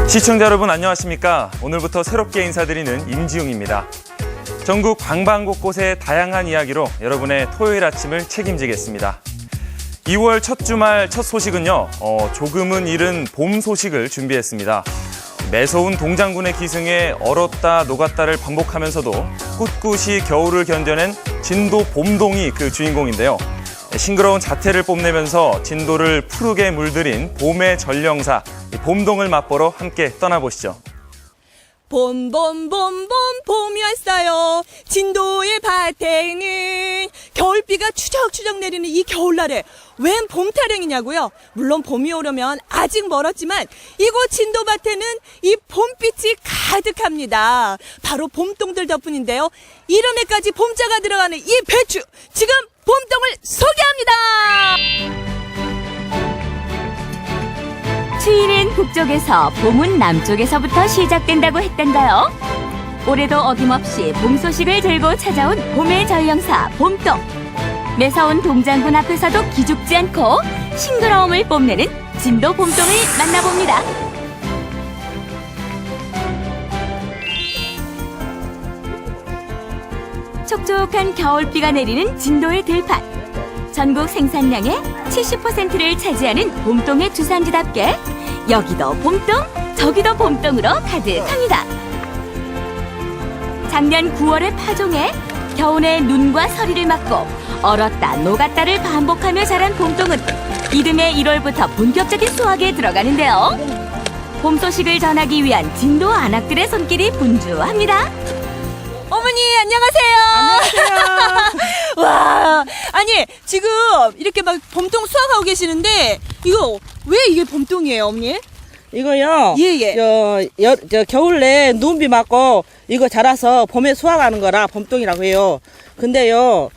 시청자 여러분 안녕하십니까? 오늘부터 새롭게 인사드리는 임지웅입니다. 전국 방방곳곳의 다양한 이야기로 여러분의 토요일 아침을 책임지겠습니다. 2월 첫 주말 첫 소식은요. 조금은 이른 봄 소식을 준비했습니다. 매서운 동장군의 기승에 얼었다 녹았다를 반복하면서도 꿋꿋이 겨울을 견뎌낸 진도 봄동이 그 주인공인데요. 싱그러운 자태를 뽐내면서 진도를 푸르게 물들인 봄의 전령사 봄동을 맛보러 함께 떠나보시죠. 봄 봄이 왔어요. 진도의 밭에는 겨울비가 추적추적 내리는 이 겨울날에 웬 봄 타령이냐고요? 물론 봄이 오려면 아직 멀었지만 이곳 진도밭에는 이 봄빛이 가득합니다. 바로 봄동들 덕분인데요. 이름에까지 봄자가 들어가는 이 배추, 지금 봄동을 소개합니다. 추위는 북쪽에서 봄은 남쪽에서부터 시작된다고 했던가요? 올해도 어김없이 봄 소식을 들고 찾아온 봄의 전령사 봄동. 매서운 동장군 앞에서도 기죽지 않고 싱그러움을 뽐내는 진도 봄동을 만나봅니다. 촉촉한 겨울비가 내리는 진도의 들판. 전국 생산량의 70%를 차지하는 봄동의 주산지답게 여기도 봄동, 저기도 봄동으로 가득합니다. 작년 9월의 파종에 겨울에 눈과 서리를 맞고 얼었다 녹았다를 반복하며 자란 봄동은 이듬해 1월부터 본격적인 수확에 들어가는데요. 봄 소식을 전하기 위한 진도 안악들의 손길이 분주합니다. 어머니 안녕하세요. 안녕하세요. 와, 아니 지금 이렇게 막 봄동 수확하고 계시는데 이거 왜 이게 봄동이에요, 어머니? 이거요. 예. 저 겨울에 눈비 맞고 이거 자라서 봄에 수확하는 거라 봄동이라고 해요. 근데요,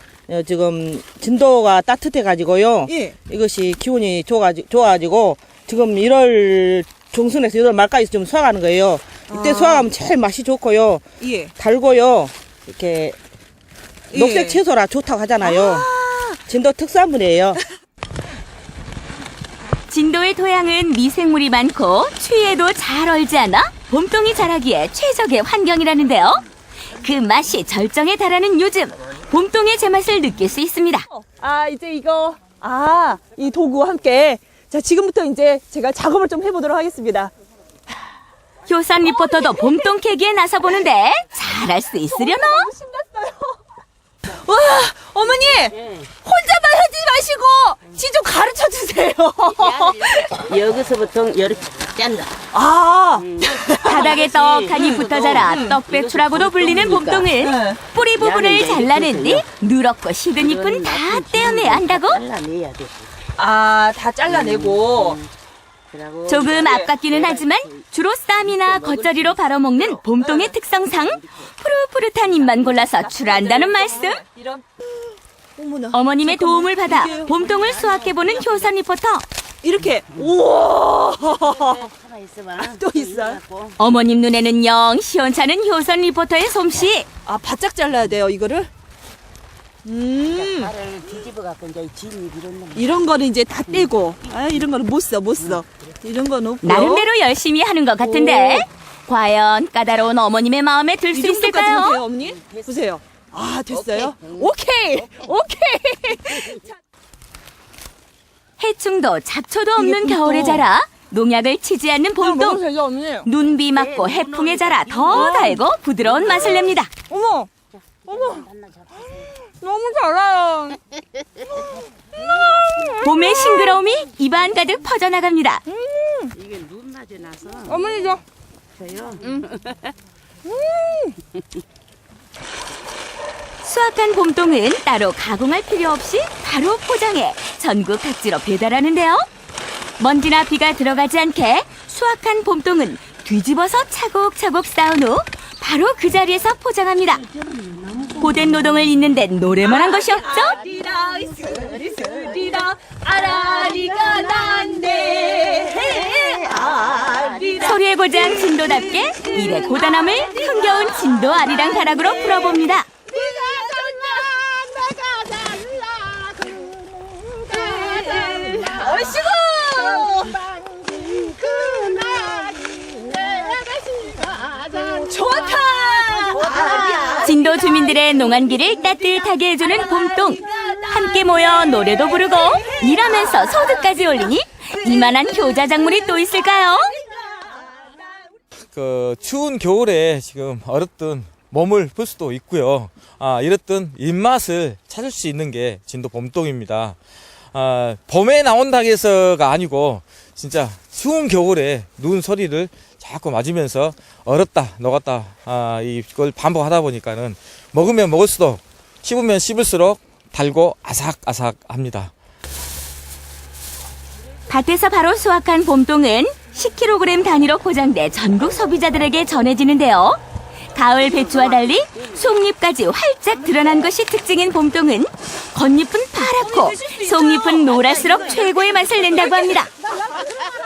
지금 진도가 따뜻해 가지고요. 예. 이것이 기온이 좋아가지고 지금 1월 중순에서 1월 말까지 좀 수확하는 거예요. 이때 수확하면 제일 맛이 좋고요. 예. 달고요. 이렇게 녹색 예. 채소라 좋다고 하잖아요. 진도 특산물이에요. 진도의 토양은 미생물이 많고 추위에도 잘 얼지 않아 봄동이 자라기에 최적의 환경이라는데요. 그 맛이 절정에 달하는 요즘 봄동의 제맛을 느낄 수 있습니다. 이제 이거 이 도구와 함께 자 지금부터 이제 제가 작업을 좀 해보도록 하겠습니다. 효선 리포터도 봄동 캐기에 나서보는데 잘할 수 있으려나? 너무 신났어요. 와, 어머니 혼자만 하지 마시고 지 좀 가르쳐 주세요. 여기서부터 이렇게 짠다. 바닥에 떡하니 붙어 자라 떡배추라고도 불리는 봄동을 뿌리 부분을 잘라낸 뒤 누렇고 시든 잎은 다 떼어내야 한다고? 잘라내야 돼. 다 잘라내고. 조금 아깝기는 하지만 주로 쌈이나 겉절이로 발아먹는 봄동의 특성상 푸릇푸릇한 잎만 골라서 출한다는 말씀. 어머나. 어머님의 도움을 받아 봄동을 수확해보는 효선 리포터. 이렇게 우와. 있어봐. 또 있어요? 어머님 눈에는 영 시원찮은 효선 리포터의 솜씨. 바짝 잘라야 돼요, 이거를? 발을 뒤집어 갖고 이제 진이 이런 이런 거는 이제 다 떼고. 이런 거는 못 써. 이런 거는 없고. 나름대로 열심히 하는 것 같은데 과연 까다로운 어머님의 마음에 들 수 이 정도까지는 있을까요? 돼요, 어머니? 보세요. 됐어요? 오케이. 해충도 잡초도 없는 이게 겨울에 자라 농약을 치지 않는 봄동. 되죠, 어머니? 눈비 맞고 해풍에 자라 더 달고 부드러운 맛을 냅니다. 어머. 너무 달아요. 봄의 싱그러움이 입안 가득 퍼져나갑니다. 이게 눈맞이 나서 어머니죠? 저요. 수확한 봄동은 따로 가공할 필요 없이 바로 포장해 전국 각지로 배달하는데요. 먼지나 비가 들어가지 않게 수확한 봄동은 뒤집어서 차곡차곡 쌓은 후 바로 그 자리에서 포장합니다. 고된 노동을 잇는 데는 노래만 한 것이 없죠? 아리라 스리스리라 아라리가 난데 소리의 고장 진도답게 일의 고단함을 흥겨운 진도 아리랑 가락으로 풀어봅니다. 얼씨구 진도 주민들의 농한기를 따뜻하게 해주는 봄동. 함께 모여 노래도 부르고 일하면서 소득까지 올리니 이만한 효자 작물이 또 있을까요? 그 추운 겨울에 지금 얼었던 몸을 풀 수도 있고요. 이랬던 입맛을 찾을 수 있는 게 진도 봄동입니다. 봄에 나온다고 해서가 아니고 진짜 추운 겨울에 누운 소리를 자꾸 맞으면서 얼었다 녹았다 이걸 반복하다 보니까는 먹으면 먹을수록 씹으면 씹을수록 달고 아삭아삭합니다. 밭에서 바로 수확한 봄동은 10kg 단위로 포장돼 전국 소비자들에게 전해지는데요. 가을 배추와 달리 속잎까지 활짝 드러난 것이 특징인 봄동은 겉잎은 파랗고 속잎은 노랄수록 최고의 맛을 낸다고 합니다.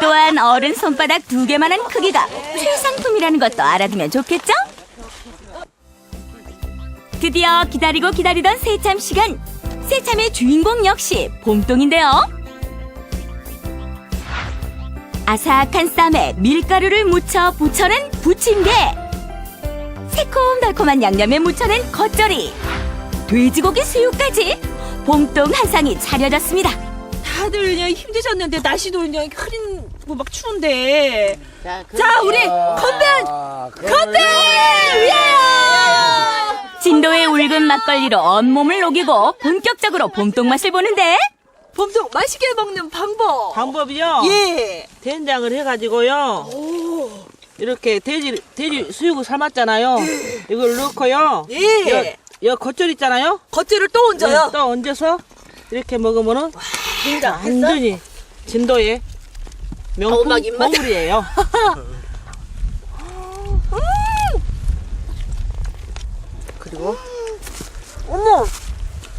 또한 어른 손바닥 2개만한 크기가 최상품이라는 것도 알아두면 좋겠죠? 드디어 기다리고 기다리던 새참 시간. 새참의 주인공 역시 봄동인데요. 아삭한 쌈에 밀가루를 묻혀 부쳐낸 부침개, 새콤달콤한 양념에 묻혀낸 겉절이, 돼지고기 수육까지 봄동 한 상이 차려졌습니다. 다들 그냥 힘드셨는데 날씨도 그냥 흐리고 막 추운데. 자, 우리 건배! 진도의 울근 막걸리로 온몸을 녹이고 본격적으로 봄동 맛을 보는데 봄동 맛있게 먹는 방법이요? 예. 된장을 해가지고요. 이렇게 돼지 수육을 삶았잖아요. 이걸 넣고요. 예. 여 겉절 있잖아요. 겉절을 또 얹어요. 또 얹어서 이렇게 먹으면은 완전히 진도의 명품 막 입맛. 보물이에요. 그리고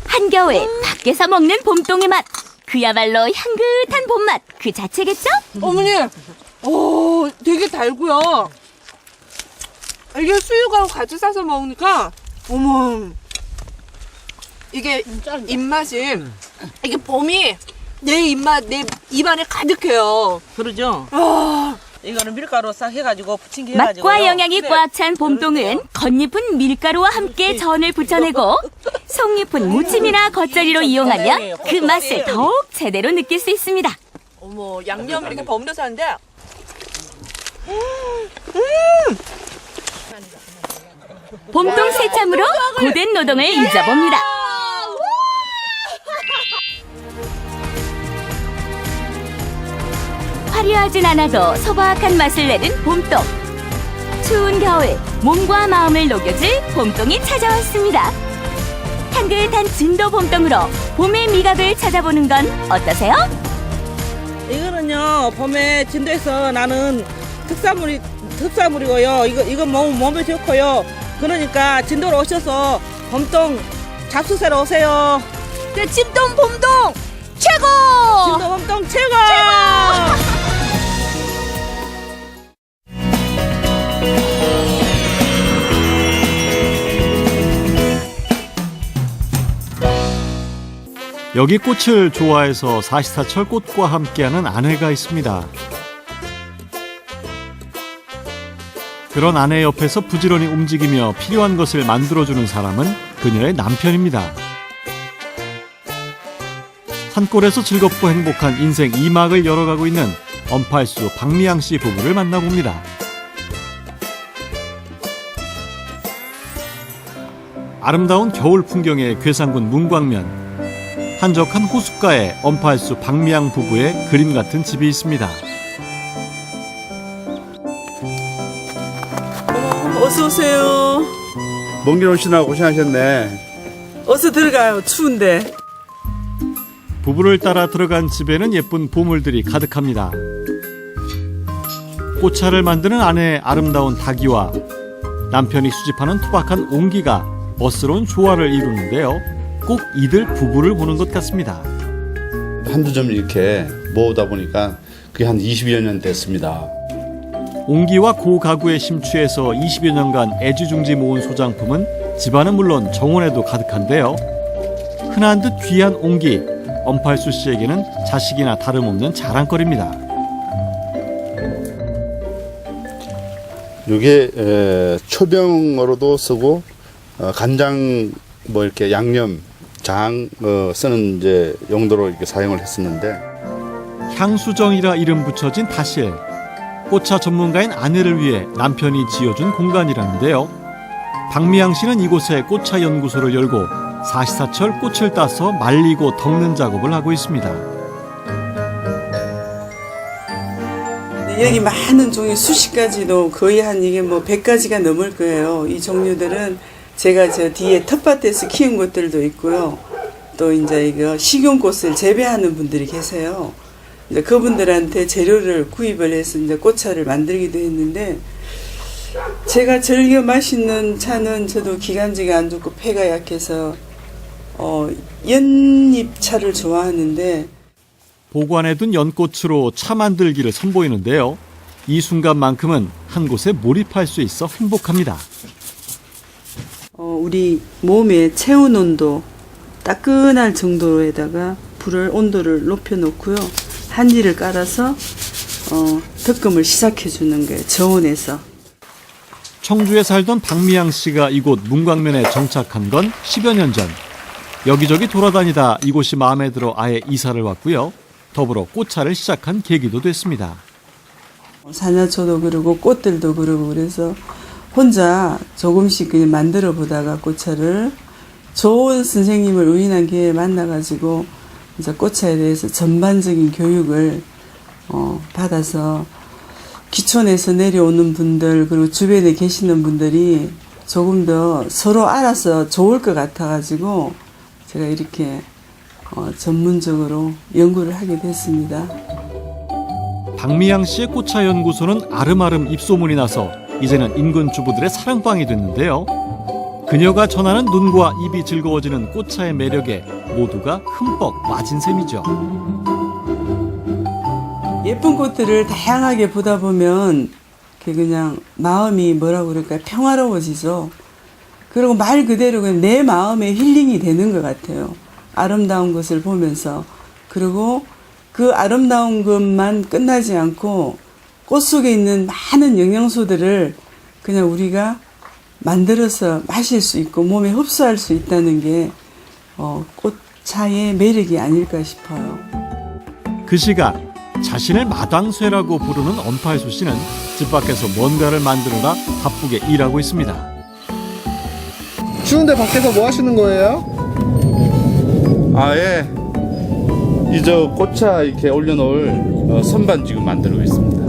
한겨울 밖에서 먹는 봄동의 맛, 그야말로 향긋한 봄맛 그 자체겠죠? 어머니, 되게 달고요. 이게 수육하고 같이 싸서 먹으니까, 어머, 이게 입맛이, 이게 봄이 내 입안에 가득해요. 그러죠. 아, 이거는 밀가루 싹 해가지고 부침개 해가지고 맛과 영양이 꽉 찬 봄동은 겉잎은 밀가루와 함께 전을 부쳐내고 속잎은 무침이나 겉절이로 이용하면 그 맛을 더욱 제대로 느낄 수 있습니다. 어머, 양념 이렇게 버무려서 하는데, 봄동 새참으로 고된 노동을 잊어봅니다. 화려하진 않아도 소박한 맛을 내는 봄동. 추운 겨울 몸과 마음을 녹여줄 봄동이 찾아왔습니다. 향긋한 진도 봄동으로 봄의 미각을 찾아보는 건 어떠세요? 이거는요 봄에 진도에서 나는 특산물이고요. 이거 몸에 좋고요. 그러니까 진도로 오셔서 봄동 잡수새로 오세요. 찜동 봄동 최고! 진도 봄동 최고! 여기 꽃을 좋아해서 사시사철 꽃과 함께하는 아내가 있습니다. 그런 아내 옆에서 부지런히 움직이며 필요한 것을 만들어주는 사람은 그녀의 남편입니다. 산골에서 즐겁고 행복한 인생 2막을 열어가고 있는 언팔수 박미양 씨 부부를 만나봅니다. 아름다운 겨울 풍경의 괴산군 문광면. 한적한 호숫가에 언팔수 박미양 부부의 그림 같은 집이 있습니다. 어서 오세요. 먼 길 오시느라 고생하셨네. 어서 들어가요. 추운데. 부부를 따라 들어간 집에는 예쁜 보물들이 가득합니다. 꽃차를 만드는 아내의 아름다운 닭이와 남편이 수집하는 투박한 옹기가 멋스러운 조화를 이루는데요. 꼭 이들 부부를 보는 것 같습니다. 한두 점 이렇게 모으다 보니까 그게 한 20여 년 됐습니다. 옹기와 고가구에 심취해서 20여 년간 애지중지 모은 소장품은 집안은 물론 정원에도 가득한데요. 흔한 듯 귀한 옹기, 언팔수 씨에게는 자식이나 다름없는 자랑거리입니다. 이게 초병으로도 쓰고 간장 뭐 이렇게 양념 장 쓰는 이제 용도로 이렇게 사용을 했었는데 향수정이라 이름 붙여진 다실. 꽃차 전문가인 아내를 위해 남편이 지어준 공간이라는데요. 박미양 씨는 이곳에 꽃차 연구소를 열고 사시사철 꽃을 따서 말리고 덮는 작업을 하고 있습니다. 여기 많은 종류 수십 가지도 거의 한 이게 뭐 100가지가 넘을 거예요. 이 종류들은 제가 저 뒤에 텃밭에서 키운 것들도 있고요. 또 이제 이거 식용꽃을 재배하는 분들이 계세요. 이제 그분들한테 재료를 구입을 해서 이제 꽃차를 만들기도 했는데 제가 즐겨 마시는 차는 저도 기관지가 안 좋고 폐가 약해서 연잎차를 좋아하는데 보관해둔 연꽃으로 차 만들기를 선보이는데요. 이 순간만큼은 한 곳에 몰입할 수 있어 행복합니다. 우리 몸의 체온 온도 따끈할 정도에다가 불을 온도를 높여놓고요. 한지를 깔아서 덕금을 시작해 주는 거예요. 저온에서. 청주에 살던 박미양 씨가 이곳 문광면에 정착한 건 10여 년 전. 여기저기 돌아다니다 이곳이 마음에 들어 아예 이사를 왔고요. 더불어 꽃차를 시작한 계기도 됐습니다. 산야초도 그러고 꽃들도 그러고 그래서 혼자 조금씩 그냥 만들어 보다가 꽃차를 좋은 선생님을 우연한 기회에 만나가지고 이제 꽃차에 대해서 전반적인 교육을 받아서 기촌에서 내려오는 분들 그리고 주변에 계시는 분들이 조금 더 서로 알아서 좋을 것 같아가지고 제가 이렇게 전문적으로 연구를 하게 됐습니다. 박미양 씨의 꽃차 연구소는 아름아름 입소문이 나서 이제는 인근 주부들의 사랑방이 됐는데요. 그녀가 전하는 눈과 입이 즐거워지는 꽃차의 매력에 모두가 흠뻑 빠진 셈이죠. 예쁜 꽃들을 다양하게 보다 보면 그냥 마음이 뭐라고 그럴까요? 평화로워지죠. 그리고 말 그대로 그냥 내 마음의 힐링이 되는 것 같아요. 아름다운 것을 보면서. 그리고 그 아름다운 것만 끝나지 않고 꽃 속에 있는 많은 영양소들을 그냥 우리가 만들어서 마실 수 있고 몸에 흡수할 수 있다는 게 꽃차의 매력이 아닐까 싶어요. 그 시각 자신을 마당쇠라고 부르는 엄팔수 씨는 집 밖에서 뭔가를 만들느라 바쁘게 일하고 있습니다. 추운데 밖에서 뭐 하시는 거예요? 예. 이 저 꽃차 이렇게 올려놓을 선반 지금 만들고 있습니다.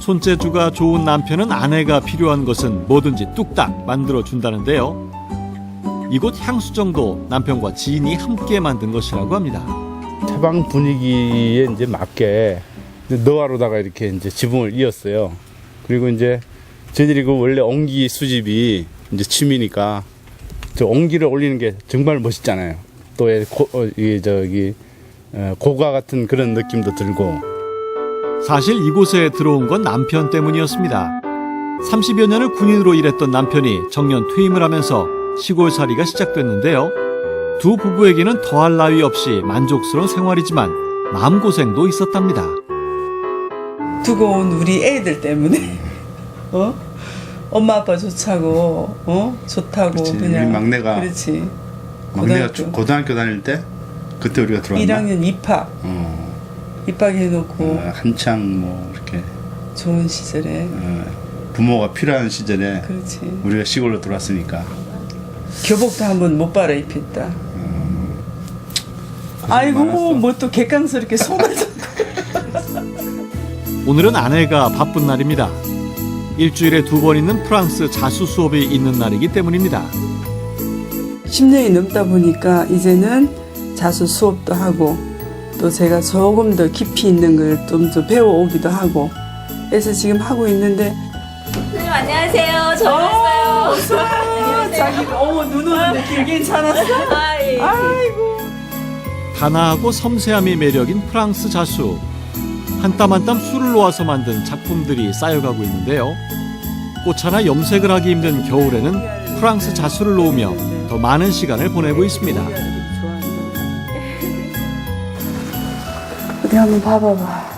손재주가 좋은 남편은 아내가 필요한 것은 뭐든지 뚝딱 만들어준다는데요. 이곳 향수정도 남편과 지인이 함께 만든 것이라고 합니다. 차방 분위기에 이제 맞게 너화로다가 이렇게 이제 지붕을 이었어요. 그리고 이제 저희들이 그 원래 옹기 수집이 이제 취미니까 저 옹기를 올리는 게 정말 멋있잖아요. 또 고가 같은 그런 느낌도 들고. 사실 이곳에 들어온 건 남편 때문이었습니다. 30여 년을 군인으로 일했던 남편이 정년 퇴임을 하면서 시골살이가 시작됐는데요. 두 부부에게는 더할 나위 없이 만족스러운 생활이지만 마음고생도 있었답니다. 두고 온 우리 애들 때문에 엄마 아빠 좋자고 좋다고 그렇지, 그냥 우리 막내가 그렇지. 막내가 고등학교 다닐 때 그때 우리가 들어왔나? 1학년 입학 입학해놓고 한창 뭐 이렇게 좋은 시절에 부모가 필요한 시절에 그렇지. 우리가 시골로 들어왔으니까 교복도 한번 못 빨아 입혔다. 아이고 뭐 또 객강스럽게 쏟아져. 오늘은 아내가 바쁜 날입니다. 일주일에 2번 있는 프랑스 자수 수업이 있는 날이기 때문입니다. 10년이 넘다 보니까 이제는 자수 수업도 하고 또 제가 조금 더 깊이 있는 걸 좀 더 배워오기도 하고 그래서 지금 하고 있는데 선생님 안녕하세요. 저 왔어요. 자기 눈 오는데 길 괜찮았어? 아이고 단아하고 섬세함이 매력인 프랑스 자수. 한 땀 한 땀 술을 놓아서 만든 작품들이 쌓여가고 있는데요. 꽃 하나 염색을 하기 힘든 겨울에는 프랑스 자수를 놓으며 더 많은 시간을 보내고 있습니다. 어디 한번 봐봐봐.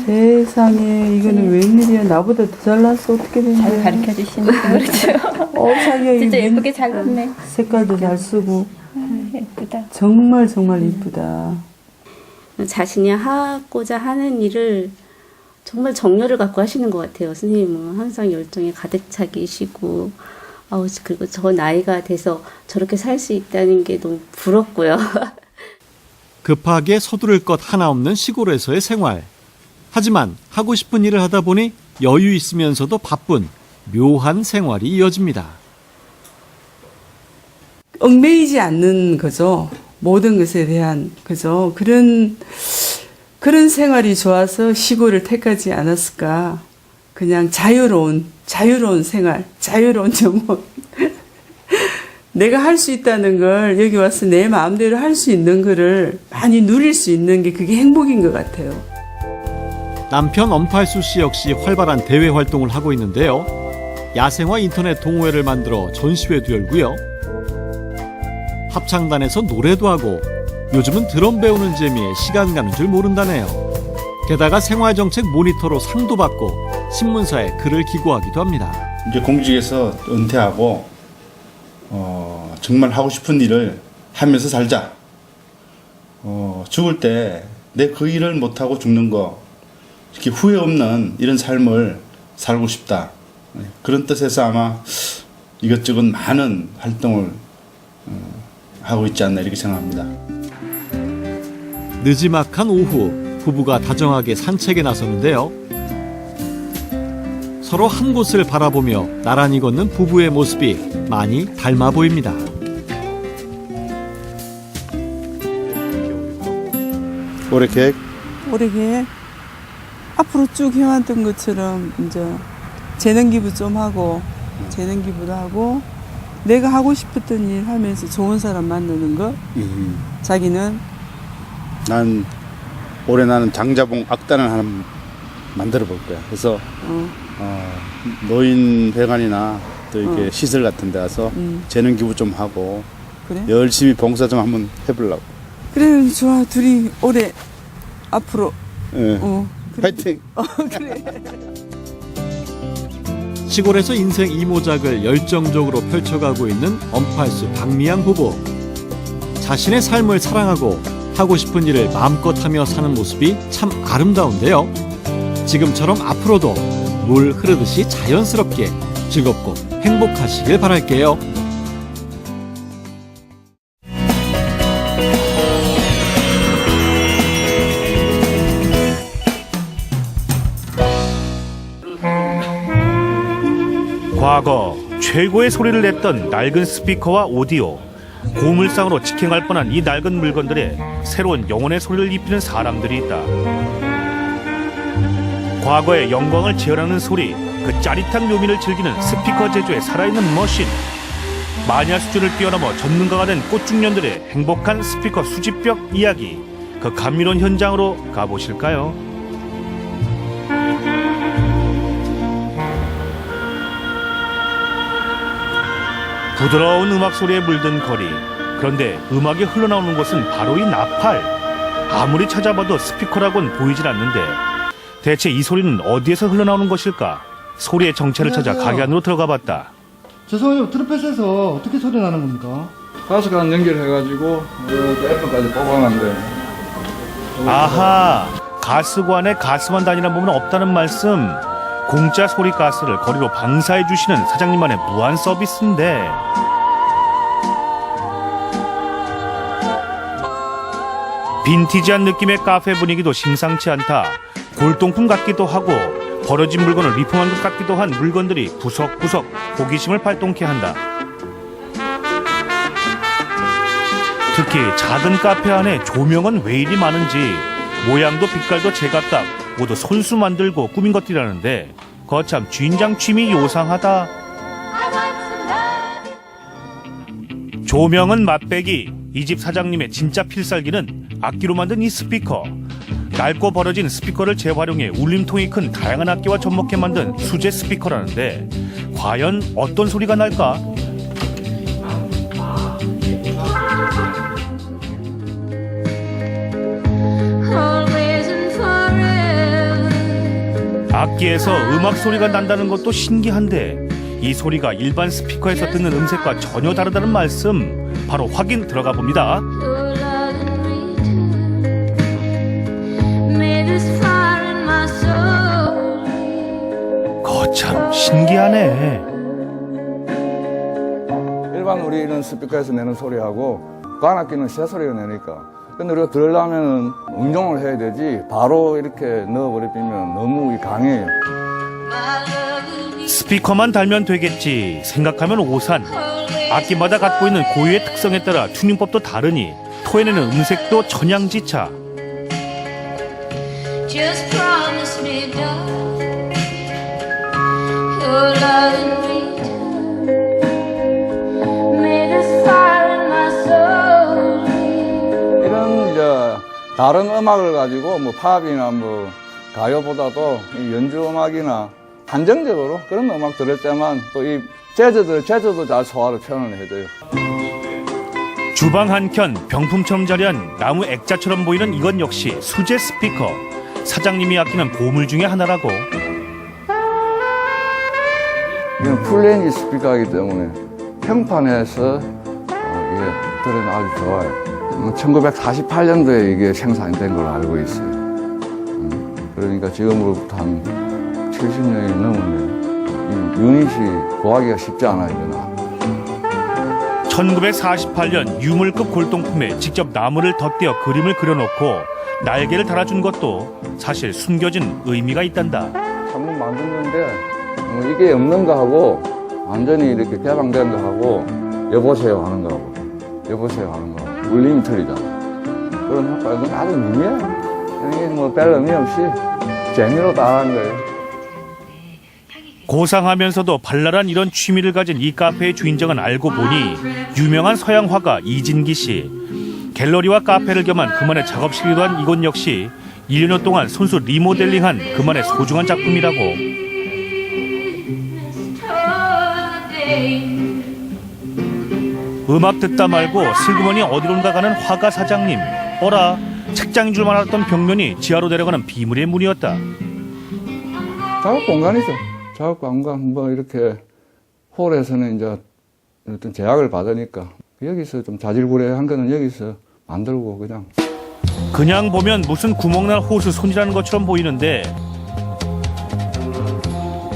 세상에 이거는 웬일이야. 나보다 더 잘났어. 어떻게 된 거야. 잘 가르쳐 주시니까 그렇죠. 자기야 진짜 이거 예쁘게 잘 봤네. 색깔도 잘 쓰고 예쁘다. 정말 정말 이쁘다. 자신이 하고자 하는 일을 정말 정열을 갖고 하시는 것 같아요. 선생님은 항상 열정에 가득 차기시고, 그리고 저 나이가 돼서 저렇게 살 수 있다는 게 너무 부럽고요. 급하게 서두를 것 하나 없는 시골에서의 생활. 하지만 하고 싶은 일을 하다 보니 여유 있으면서도 바쁜 묘한 생활이 이어집니다. 얽매이지 않는 거죠. 모든 것에 대한 그죠. 그런 생활이 좋아서 시골을 택하지 않았을까. 그냥 자유로운 생활, 자유로운 영혼. 내가 할 수 있다는 걸 여기 와서 내 마음대로 할 수 있는 거를 많이 누릴 수 있는 게 그게 행복인 것 같아요. 남편 엄팔수 씨 역시 활발한 대외 활동을 하고 있는데요. 야생화 인터넷 동호회를 만들어 전시회도 열고요. 합창단에서 노래도 하고 요즘은 드럼 배우는 재미에 시간 가는 줄 모른다네요. 게다가 생활정책 모니터로 상도 받고 신문사에 글을 기고하기도 합니다. 이제 공직에서 은퇴하고 정말 하고 싶은 일을 하면서 살자. 죽을 때 내 그 일을 못하고 죽는 거 이렇게 후회 없는 이런 삶을 살고 싶다. 그런 뜻에서 아마 이것저것 많은 활동을 하고 있지 않나 이렇게 생각합니다. 느지막한 오후 부부가 다정하게 산책에 나서는데요. 서로 한 곳을 바라보며 나란히 걷는 부부의 모습이 많이 닮아 보입니다. 올해 계획? 올해 계획 앞으로 쭉 해왔던 것처럼 이제 재능 기부 좀 하고 재능 기부도 하고 내가 하고 싶었던 일 하면서 좋은 사람 만나는 거. 자기는 올해 나는 장자봉 악단을 하나 만들어 볼 거야. 그래서 노인 회관이나 또 이렇게 시설 같은 데 가서 재능 기부 좀 하고 그래? 열심히 봉사 좀 한번 해보려고. 그래 좋아. 둘이 올해 앞으로 네. 그래. 파이팅. 그래. 시골에서 인생 이모작을 열정적으로 펼쳐가고 있는 엄팔수 박미양 부부. 자신의 삶을 사랑하고 하고 싶은 일을 마음껏 하며 사는 모습이 참 아름다운데요. 지금처럼 앞으로도 물 흐르듯이 자연스럽게 즐겁고 행복하시길 바랄게요. 과거 최고의 소리를 냈던 낡은 스피커와 오디오, 고물상으로 직행할 뻔한 이 낡은 물건들에 새로운 영혼의 소리를 입히는 사람들이 있다. 과거의 영광을 재현하는 소리, 그 짜릿한 묘미를 즐기는 스피커 제조의 살아있는 머신. 마니아 수준을 뛰어넘어 전문가가 된 꽃중년들의 행복한 스피커 수집벽 이야기, 그 감미로운 현장으로 가보실까요? 부드러운 음악 소리에 물든 거리. 그런데 음악이 흘러나오는 곳은 바로 이 나팔. 아무리 찾아봐도 스피커라고는 보이질 않는데 대체 이 소리는 어디에서 흘러나오는 것일까? 소리의 정체를 찾아 가게 안으로 들어가 봤다. 죄송해요. 트럼펫에서 어떻게 소리 나는 겁니까? 가스관 연결해가지고 애플까지 뽑아놨는데. 아하, 가스관에 가스만 다니는 부분은 없다는 말씀. 공짜 소리 가스를 거리로 방사해 주시는 사장님만의 무한 서비스인데, 빈티지한 느낌의 카페 분위기도 심상치 않다. 골동품 같기도 하고 버려진 물건을 리폼한 것 같기도 한 물건들이 구석구석 호기심을 발동케 한다. 특히 작은 카페 안에 조명은 왜 이리 많은지, 모양도 빛깔도 제각각 모두 손수 만들고 꾸민 것들이라는데 거참 주인장 취미 요상하다. 조명은 맛배기. 이 집 사장님의 진짜 필살기는 악기로 만든 이 스피커. 낡고 벌어진 스피커를 재활용해 울림통이 큰 다양한 악기와 접목해 만든 수제 스피커라는데 과연 어떤 소리가 날까? Always and forever 악기에서 음악 소리가 난다는 것도 신기한데 이 소리가 일반 스피커에서 듣는 음색과 전혀 다르다는 말씀 바로 확인 들어가 봅니다. 거참 신기하네. 일반 우리는 스피커에서 내는 소리하고 관악기는 새 소리가 내니까. 근데 우리가 들으려면 응용을 해야 되지 바로 이렇게 넣어버리면 너무 강해요. 스피커만 달면 되겠지 생각하면 오산. 악기마다 갖고 있는 고유의 특성에 따라 튜닝법도 다르니 토해내는 음색도 천양지차. Just promise me, darling, your love in return. May the fire in my soul. 이런 이제 다른 음악을 가지고 뭐 팝이나 뭐 가요보다도 이 연주 음악이나 한정적으로 그런 음악 들을 때만 또 이 재즈도 잘 소화를 표현을 해줘요. 주방 한켠 병품처럼 자리한 나무 액자처럼 보이는 이건 역시 수제 스피커. 사장님이 아끼는 보물 중에 하나라고. 이건 풀레인지 스피커이기 때문에 평판에서 이게 들으면 아주 좋아요. 1948년도에 이게 생산이 된 걸로 알고 있어요. 그러니까 지금으로부터 한 70년이 넘었네요. 유닛이 구하기가 쉽지 않아요. 1948년 유물급 골동품에 직접 나무를 덧대어 그림을 그려놓고 날개를 달아준 것도 사실 숨겨진 의미가 있단다. 한번 만든 건데 이게 없는 거하고 완전히 이렇게 개방된 거하고 여보세요 하는 거하고 여보세요 하는 거하고 울림이 틀리잖아. 그런 효과가 아주 미미해요. 이게 뭐 별 의미 없이 재미로 따라한 거예요. 고상하면서도 발랄한 이런 취미를 가진 이 카페의 주인장은 알고 보니 유명한 서양 화가 이진기 씨. 갤러리와 카페를 겸한 그만의 작업실이기도 한 이곳 역시 1년 동안 손수 리모델링한 그만의 소중한 작품이라고. 음악 듣다 말고 슬그머니 어디론가 가는 화가 사장님. 어라, 책장인 줄만 알았던 벽면이 지하로 내려가는 비밀의 문이었다. 작업 공간이죠. 작업 공간 뭐 이렇게 홀에서는 이제 어떤 제약을 받으니까 여기서 좀 자질구레한 거는 여기서 만들고 그냥 보면 무슨 구멍난 호수 손이라는 것처럼 보이는데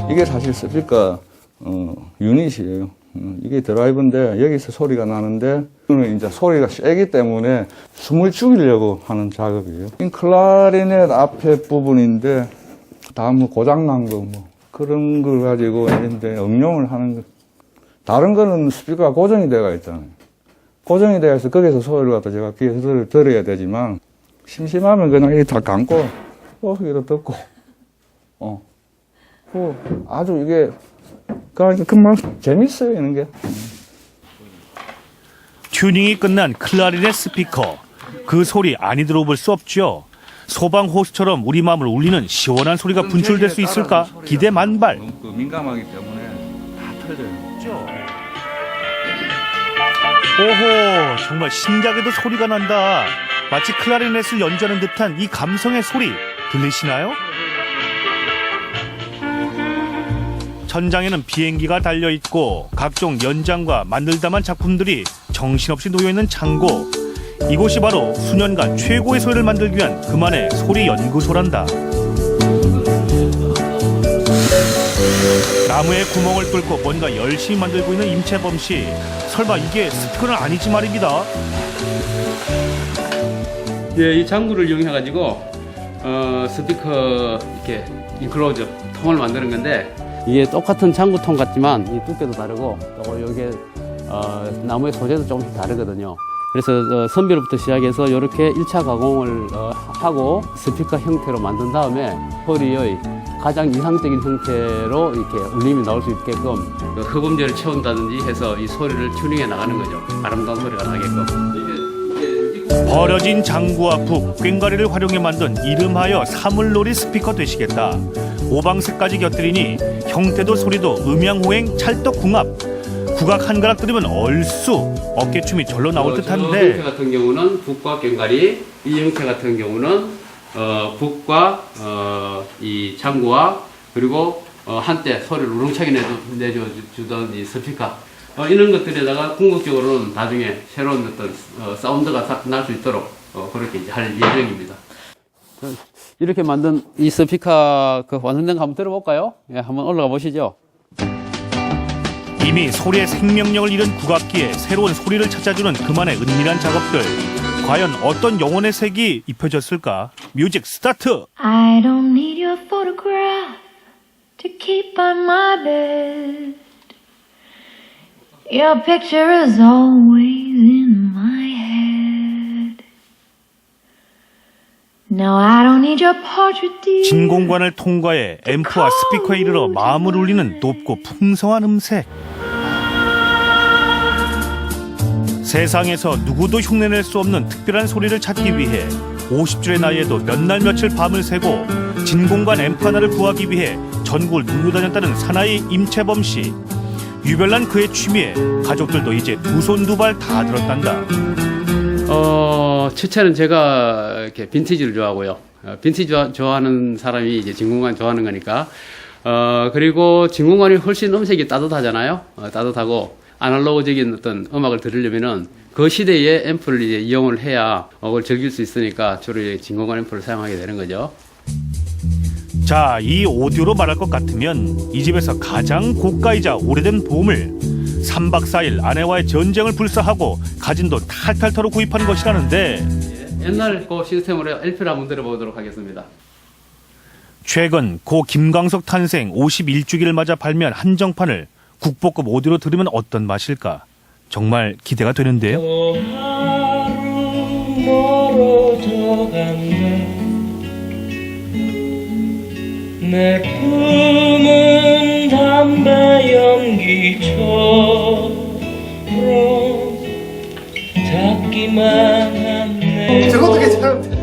이게 사실 스피커 유닛이에요. 이게 드라이브인데 여기서 소리가 나는데 이거는 이제 소리가 세기 때문에 숨을 죽이려고 하는 작업이에요. 클라리넷 앞에 부분인데 다음 뭐 고장난 거 뭐 그런 걸 가지고 이제 응용을 하는 거. 다른 거는 스피커가 고정이 되어 있잖아요. 고정이 되어 있어 거기서 소리를 갖다 제가 귀에서 들어야 되지만 심심하면 그냥 이렇게 다 감고 여기도 듣고 아주 이게 그러니까 금방 재밌어요 이런 게. 튜닝이 끝난 클라리넷 스피커. 그 소리 아니 들어볼 수 없죠. 소방 호수처럼 우리 마음을 울리는 시원한 소리가 분출될 수 있을까? 기대 만발. 너무 민감하기 때문에 다 터져요. 오호, 정말 신기하게도 소리가 난다. 마치 클라리넷을 연주하는 듯한 이 감성의 소리 들리시나요? 천장에는 비행기가 달려있고 각종 연장과 만들다만 작품들이 정신없이 놓여있는 창고. 이곳이 바로 수년간 최고의 소리를 만들기 위한 그만의 소리 연구소란다. 나무에 구멍을 뚫고 뭔가 열심히 만들고 있는 임채범 씨. 설마 이게 스피커는 아니지 말입니다. 예, 이 장구를 이용해가지고 스피커 이렇게 인클로저 통을 만드는 건데 이게 똑같은 장구통 같지만 이 두께도 다르고 또 여기에 나무의 소재도 조금씩 다르거든요. 그래서 선비로부터 시작해서 이렇게 1차 가공을 하고 스피커 형태로 만든 다음에 소리의 가장 이상적인 형태로 이렇게 울림이 나올 수 있게끔 흡음재를 채운다든지 해서 이 소리를 튜닝해 나가는 거죠. 아름다운 소리가 나게끔. 버려진 장구와 북, 꽹과리를 활용해 만든 이름하여 사물놀이 스피커 되시겠다. 오방색까지 곁들이니 형태도 소리도 음양호행 찰떡궁합. 국악 한 가락 들으면 얼쑤 어깨춤이 절로 나올 듯한데. 이 형태 같은 경우는 북과 꽹과리, 이 형태 같은 경우는 북과 이 장구와 그리고 한때 소리를 우렁차게 내주던 이 스피커 이런 것들에다가 궁극적으로는 나중에 새로운 어떤 사운드가 날 수 있도록 그렇게 이제 할 예정입니다. 이렇게 만든 이 스피커 완성된 거 한번 들어볼까요? 예, 한번 올라가 보시죠. 이미 소리의 생명력을 잃은 국악기에 새로운 소리를 찾아주는 그만의 은밀한 작업들. 과연 어떤 영혼의 색이 입혀졌을까? 뮤직 스타트! I don't need your photograph to keep on my bed. Your picture is always in my head. No, I don't need your portrait, dear. 진공관을 통과해 앰프와 스피커에 이르러 마음을 울리는 높고 풍성한 음색. 세상에서 누구도 흉내낼 수 없는 특별한 소리를 찾기 위해 50줄의 나이에도 몇 날 며칠 밤을 새고 진공관 앰프 하나를 구하기 위해 전국을 누르고 다녔다는 사나이 임채범 씨. 유별난 그의 취미에 가족들도 이제 두 손 두 발 다 들었단다. 첫째는 제가 이렇게 빈티지를 좋아하고요. 빈티지 좋아하는 사람이 이제 진공관 좋아하는 거니까. 그리고 진공관이 훨씬 음색이 따뜻하잖아요. 따뜻하고 아날로그적인 어떤 음악을 들으려면은 그 시대의 앰프를 이제 이용을 해야 그걸 즐길 수 있으니까 주로 진공관 앰프를 사용하게 되는 거죠. 자, 이 오디오로 말할 것 같으면 이 집에서 가장 고가이자 오래된 보물 3박 4일 아내와의 전쟁을 불사하고 가진 돈 탈탈 털어 구입한 것이라는데 옛날 그 시스템으로 LP를 한번 들어보도록 하겠습니다. 최근 고 김광석 탄생 51주기를 맞아 발매한 한정판을 국보급 오디오로 들으면 어떤 맛일까? 정말 기대가 되는데요. 내 품은 담배 연기처럼 작기만 한내 저것도 괜찮은데.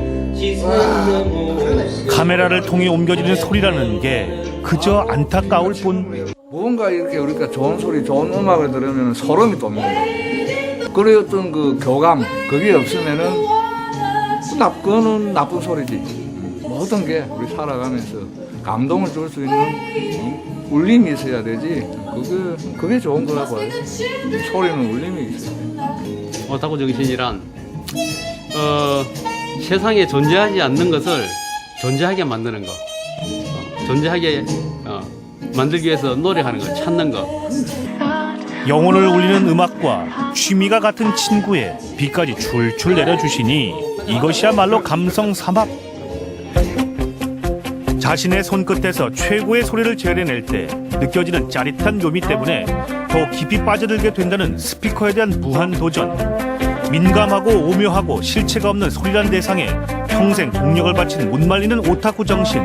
카메라를 통해 옮겨지는 소리라는 게 그저 안타까울 뿐. 뭔가 이렇게 우리가 좋은 소리, 좋은 음악을 들으면 소름이 돋는다. 그리고 어떤 그 교감, 그게 없으면은 그거는 나쁜 소리지. 모든 게 우리 살아가면서 감동을 줄 수 있는 울림이 있어야 되지. 그게 좋은 거라고 봐요. 소리는 울림이 있어야 돼. 오타쿠 정신이란 세상에 존재하지 않는 것을 존재하게 만드는 거, 존재하게 만들기 위해서 노력하는 거, 찾는 거. 영혼을 울리는 음악과 취미가 같은 친구에 비까지 줄줄 내려주시니 이것이야말로 감성 삼합. 자신의 손끝에서 최고의 소리를 재현해낼 때 느껴지는 짜릿한 묘미 때문에 더 깊이 빠져들게 된다는 스피커에 대한 무한 도전. 민감하고 오묘하고 실체가 없는 소리란 대상에 평생 동력을 바친 못 말리는 오타쿠 정신.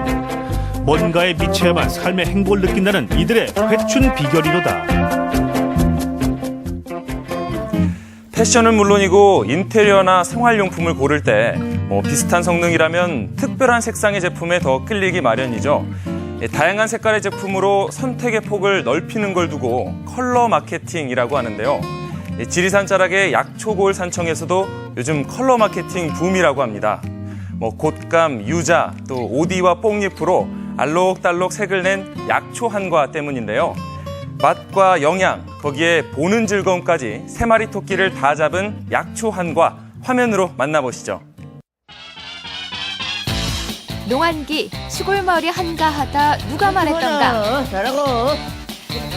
뭔가에 미쳐야만 삶의 행복을 느낀다는 이들의 회춘 비결이로다. 패션은 물론이고 인테리어나 생활용품을 고를 때 비슷한 성능이라면 특별한 색상의 제품에 더 끌리기 마련이죠. 다양한 색깔의 제품으로 선택의 폭을 넓히는 걸 두고 컬러 마케팅이라고 하는데요. 지리산 자락의 약초고을 산청에서도 요즘 컬러 마케팅 붐이라고 합니다. 곶감, 유자, 또 오디와 뽕잎으로 알록달록 색을 낸 약초 한과 때문인데요. 맛과 영양, 거기에 보는 즐거움까지 3마리 토끼를 다 잡은 약초 한과 화면으로 만나보시죠. 농한기, 시골 마을이 한가하다 누가 말했던가. 잘하고.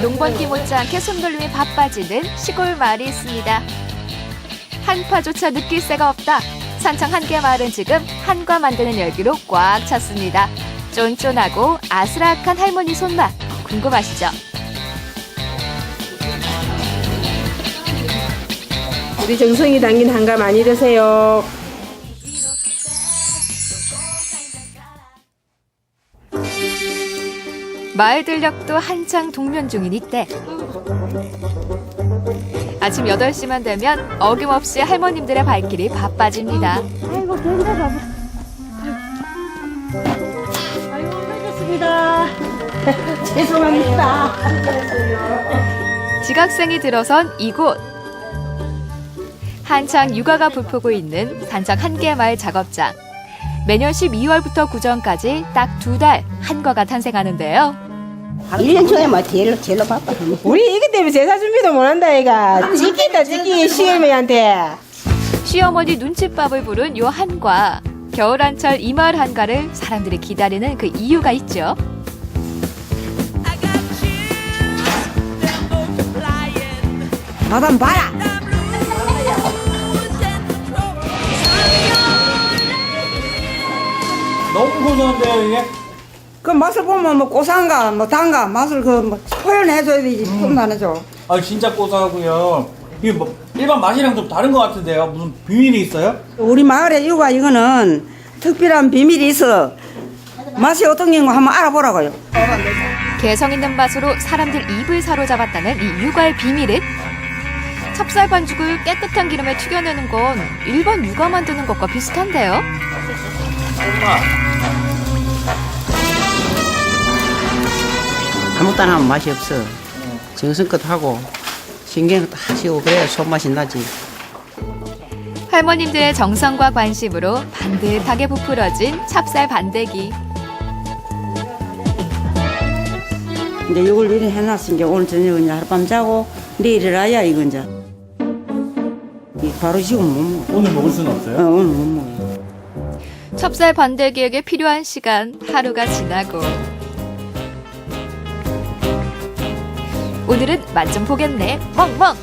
농번기 못지않게 손놀림이 바빠지는 시골 마을이 있습니다. 한파조차 느낄 새가 없다. 산청 한개 마을은 지금 한과 만드는 열기로 꽉 찼습니다. 쫀쫀하고 아스락한 할머니 손맛 궁금하시죠? 우리 정성이 담긴 한가 많이 드세요. 마을 들녘도 한창 동면 중인 이때 아침 8시만 되면 어김없이 할머님들의 발길이 바빠집니다. 아이고 괜찮아. 아이고 알겠습니다. 죄송합니다. 지각생이 들어선 이곳. 한창 육아가 부푸고 있는 산청 한계마을 작업장. 매년 12월부터 구정까지 딱 2달 한과가 탄생하는데요. 1년 중에 뭐 제일로 바빠. 우리 이것 때문에 제사 준비도 못한다 애가. 찍겠다 찍기 시어머니한테. 시어머니 눈칫밥을 부른 요 한과. 겨울한철 이 마을 한과를 사람들이 기다리는 그 이유가 있죠. 바람 봐라. 너무 고소한데요 이게? 그 맛을 보면 뭐 고소한가 뭐 단가 맛을 뭐 표현해줘야 되지. 좀 나눠줘. 아 진짜 고소하고요. 이게 뭐 일반 맛이랑 좀 다른 것 같은데요. 무슨 비밀이 있어요? 우리 마을의 이유가 이거는 특별한 비밀이 있어. 맛이 어떤 게인가 한번 알아보라고요. 개성 있는 맛으로 사람들 입을 사로잡았다는 이 육아의 비밀은 찹쌀 반죽을 깨끗한 기름에 튀겨내는 건 일반 육아 만드는 것과 비슷한데요. 아무것도 안 하면 맛이 없어. 정성껏 하고 신경을 다 하시고 그래야 손맛이 나지. 할머님들의 정성과 관심으로 반듯하게 부풀어진 찹쌀 반대기. 이제 이걸 미리 해놨으니까 오늘 저녁 이제 하룻밤 자고 내일 일어나야 이거 이제. 바로 지금 못 먹어. 오늘 먹을 수는 없어요? 오늘 못 먹어. 찹쌀 반대기에게 필요한 시간 하루가 지나고 오늘은 맛 좀 보겠네 멍멍.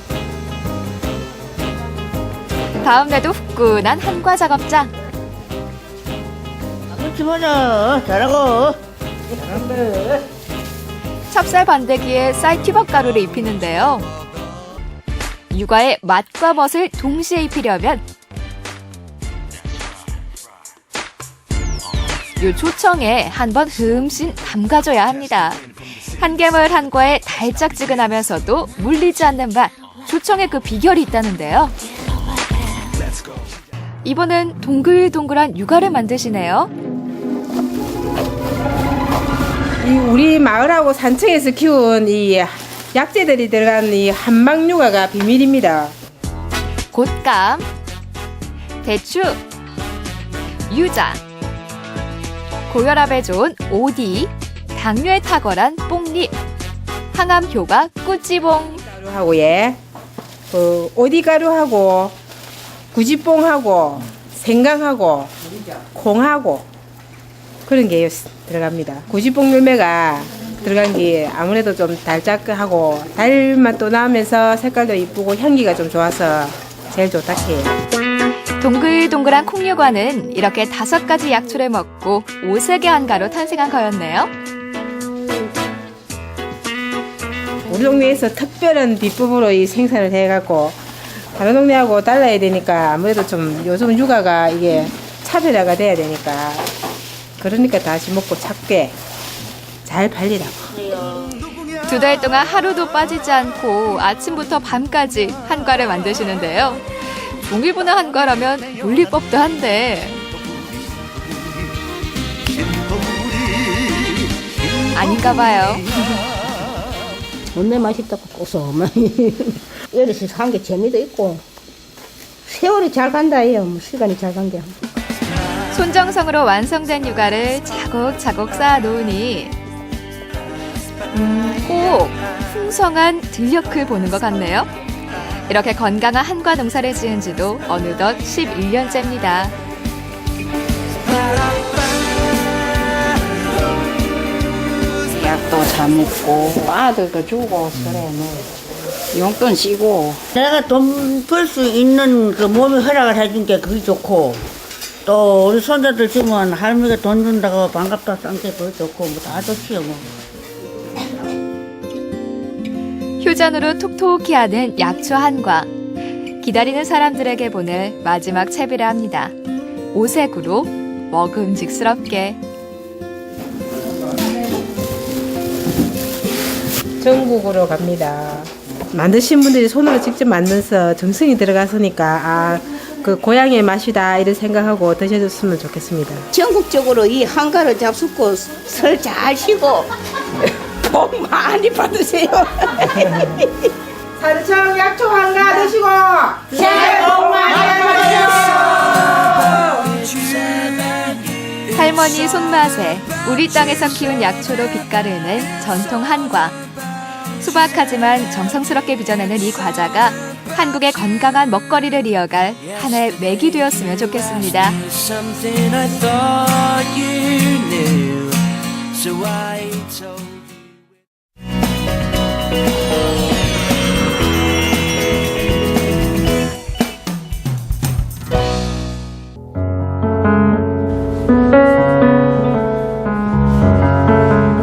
다음 날도 후끈한 한과 작업장. 그렇지 보자. 잘하고. 잘한다. 찹쌀 반대기에 쌀티밥 가루를 입히는데요. 육아의 맛과 멋을 동시에 입히려면 요 초청에 한번 흠씬 담가줘야 합니다. 한 개월 한과에 달짝지근하면서도 물리지 않는 맛, 초청에 그 비결이 있다는데요. 이번엔 동글동글한 육아를 만드시네요. 우리 마을하고 산청에서 키운 이 약재들이 들어간 이 한방 육아가 비밀입니다. 곶감, 대추, 유자, 고혈압에 좋은 오디, 당뇨에 탁월한 뽕잎, 항암 효과 꾸지봉. 가루하고 오디가루하고 구지뽕하고 생강하고 콩하고 그런 게 들어갑니다. 구지뽕 열매가 들어간 게 아무래도 좀 달짝하고 달맛도 나면서 색깔도 이쁘고 향기가 좀 좋아서 제일 좋다 해요. 동글동글한 콩유과는 이렇게 5가지 약초를 먹고 5색의 한가로 탄생한 거였네요. 우리 동네에서 특별한 비법으로 이 생산을 해갖고 다른 동네하고 달라야 되니까 아무래도 좀 요즘 육아가 이게 차별화가 돼야 되니까 그러니까 다시 먹고 찾게 잘 팔리라고. 2달 동안 하루도 빠지지 않고 아침부터 밤까지 한과를 만드시는데요. 종일보나 한과라면 물리법도 한데 아닌가 봐요. 존내 맛있다고 고소하니 어르신 한 게 재미도 있고 세월이 잘 간다 해요. 시간이 잘 간대. 손정성으로 완성된 육아를 차곡차곡 쌓아놓으니 꼭 풍성한 들녘을 보는 것 같네요. 이렇게 건강한 한과 농사를 지은 지도 어느덧 11년째입니다. 약도 잘 먹고 아들도 주고 그래 뭐 용돈 쓰고 내가 돈 벌 수 있는 그 몸이 허락을 해준 게 그게 좋고 또 우리 손자들 주면 할머니가 돈 준다고 반갑다 싼게 더 좋고 뭐 다 좋지요 뭐. 효잔으로 톡톡히 하는 약초 한과. 기다리는 사람들에게 보낼 마지막 채비를 합니다. 오색으로 먹음직스럽게. 전국으로 갑니다. 만드신 분들이 손으로 직접 만들어서 정성이 들어갔으니까 그 고향의 맛이다 이런 생각하고 드셔줬으면 좋겠습니다. 전국적으로 이 한가를 잡수고 설 잘 쉬고 복 많이 받으세요. 산청 약초 한가 드시고 새해 복 많이 받으세요. 할머니 손맛에 우리 땅에서 키운 약초로 빛가르는 전통 한과. 수박하지만 정성스럽게 빚어내는 이 과자가 한국의 건강한 먹거리를 이어갈 하나의 맥이 되었으면 좋겠습니다.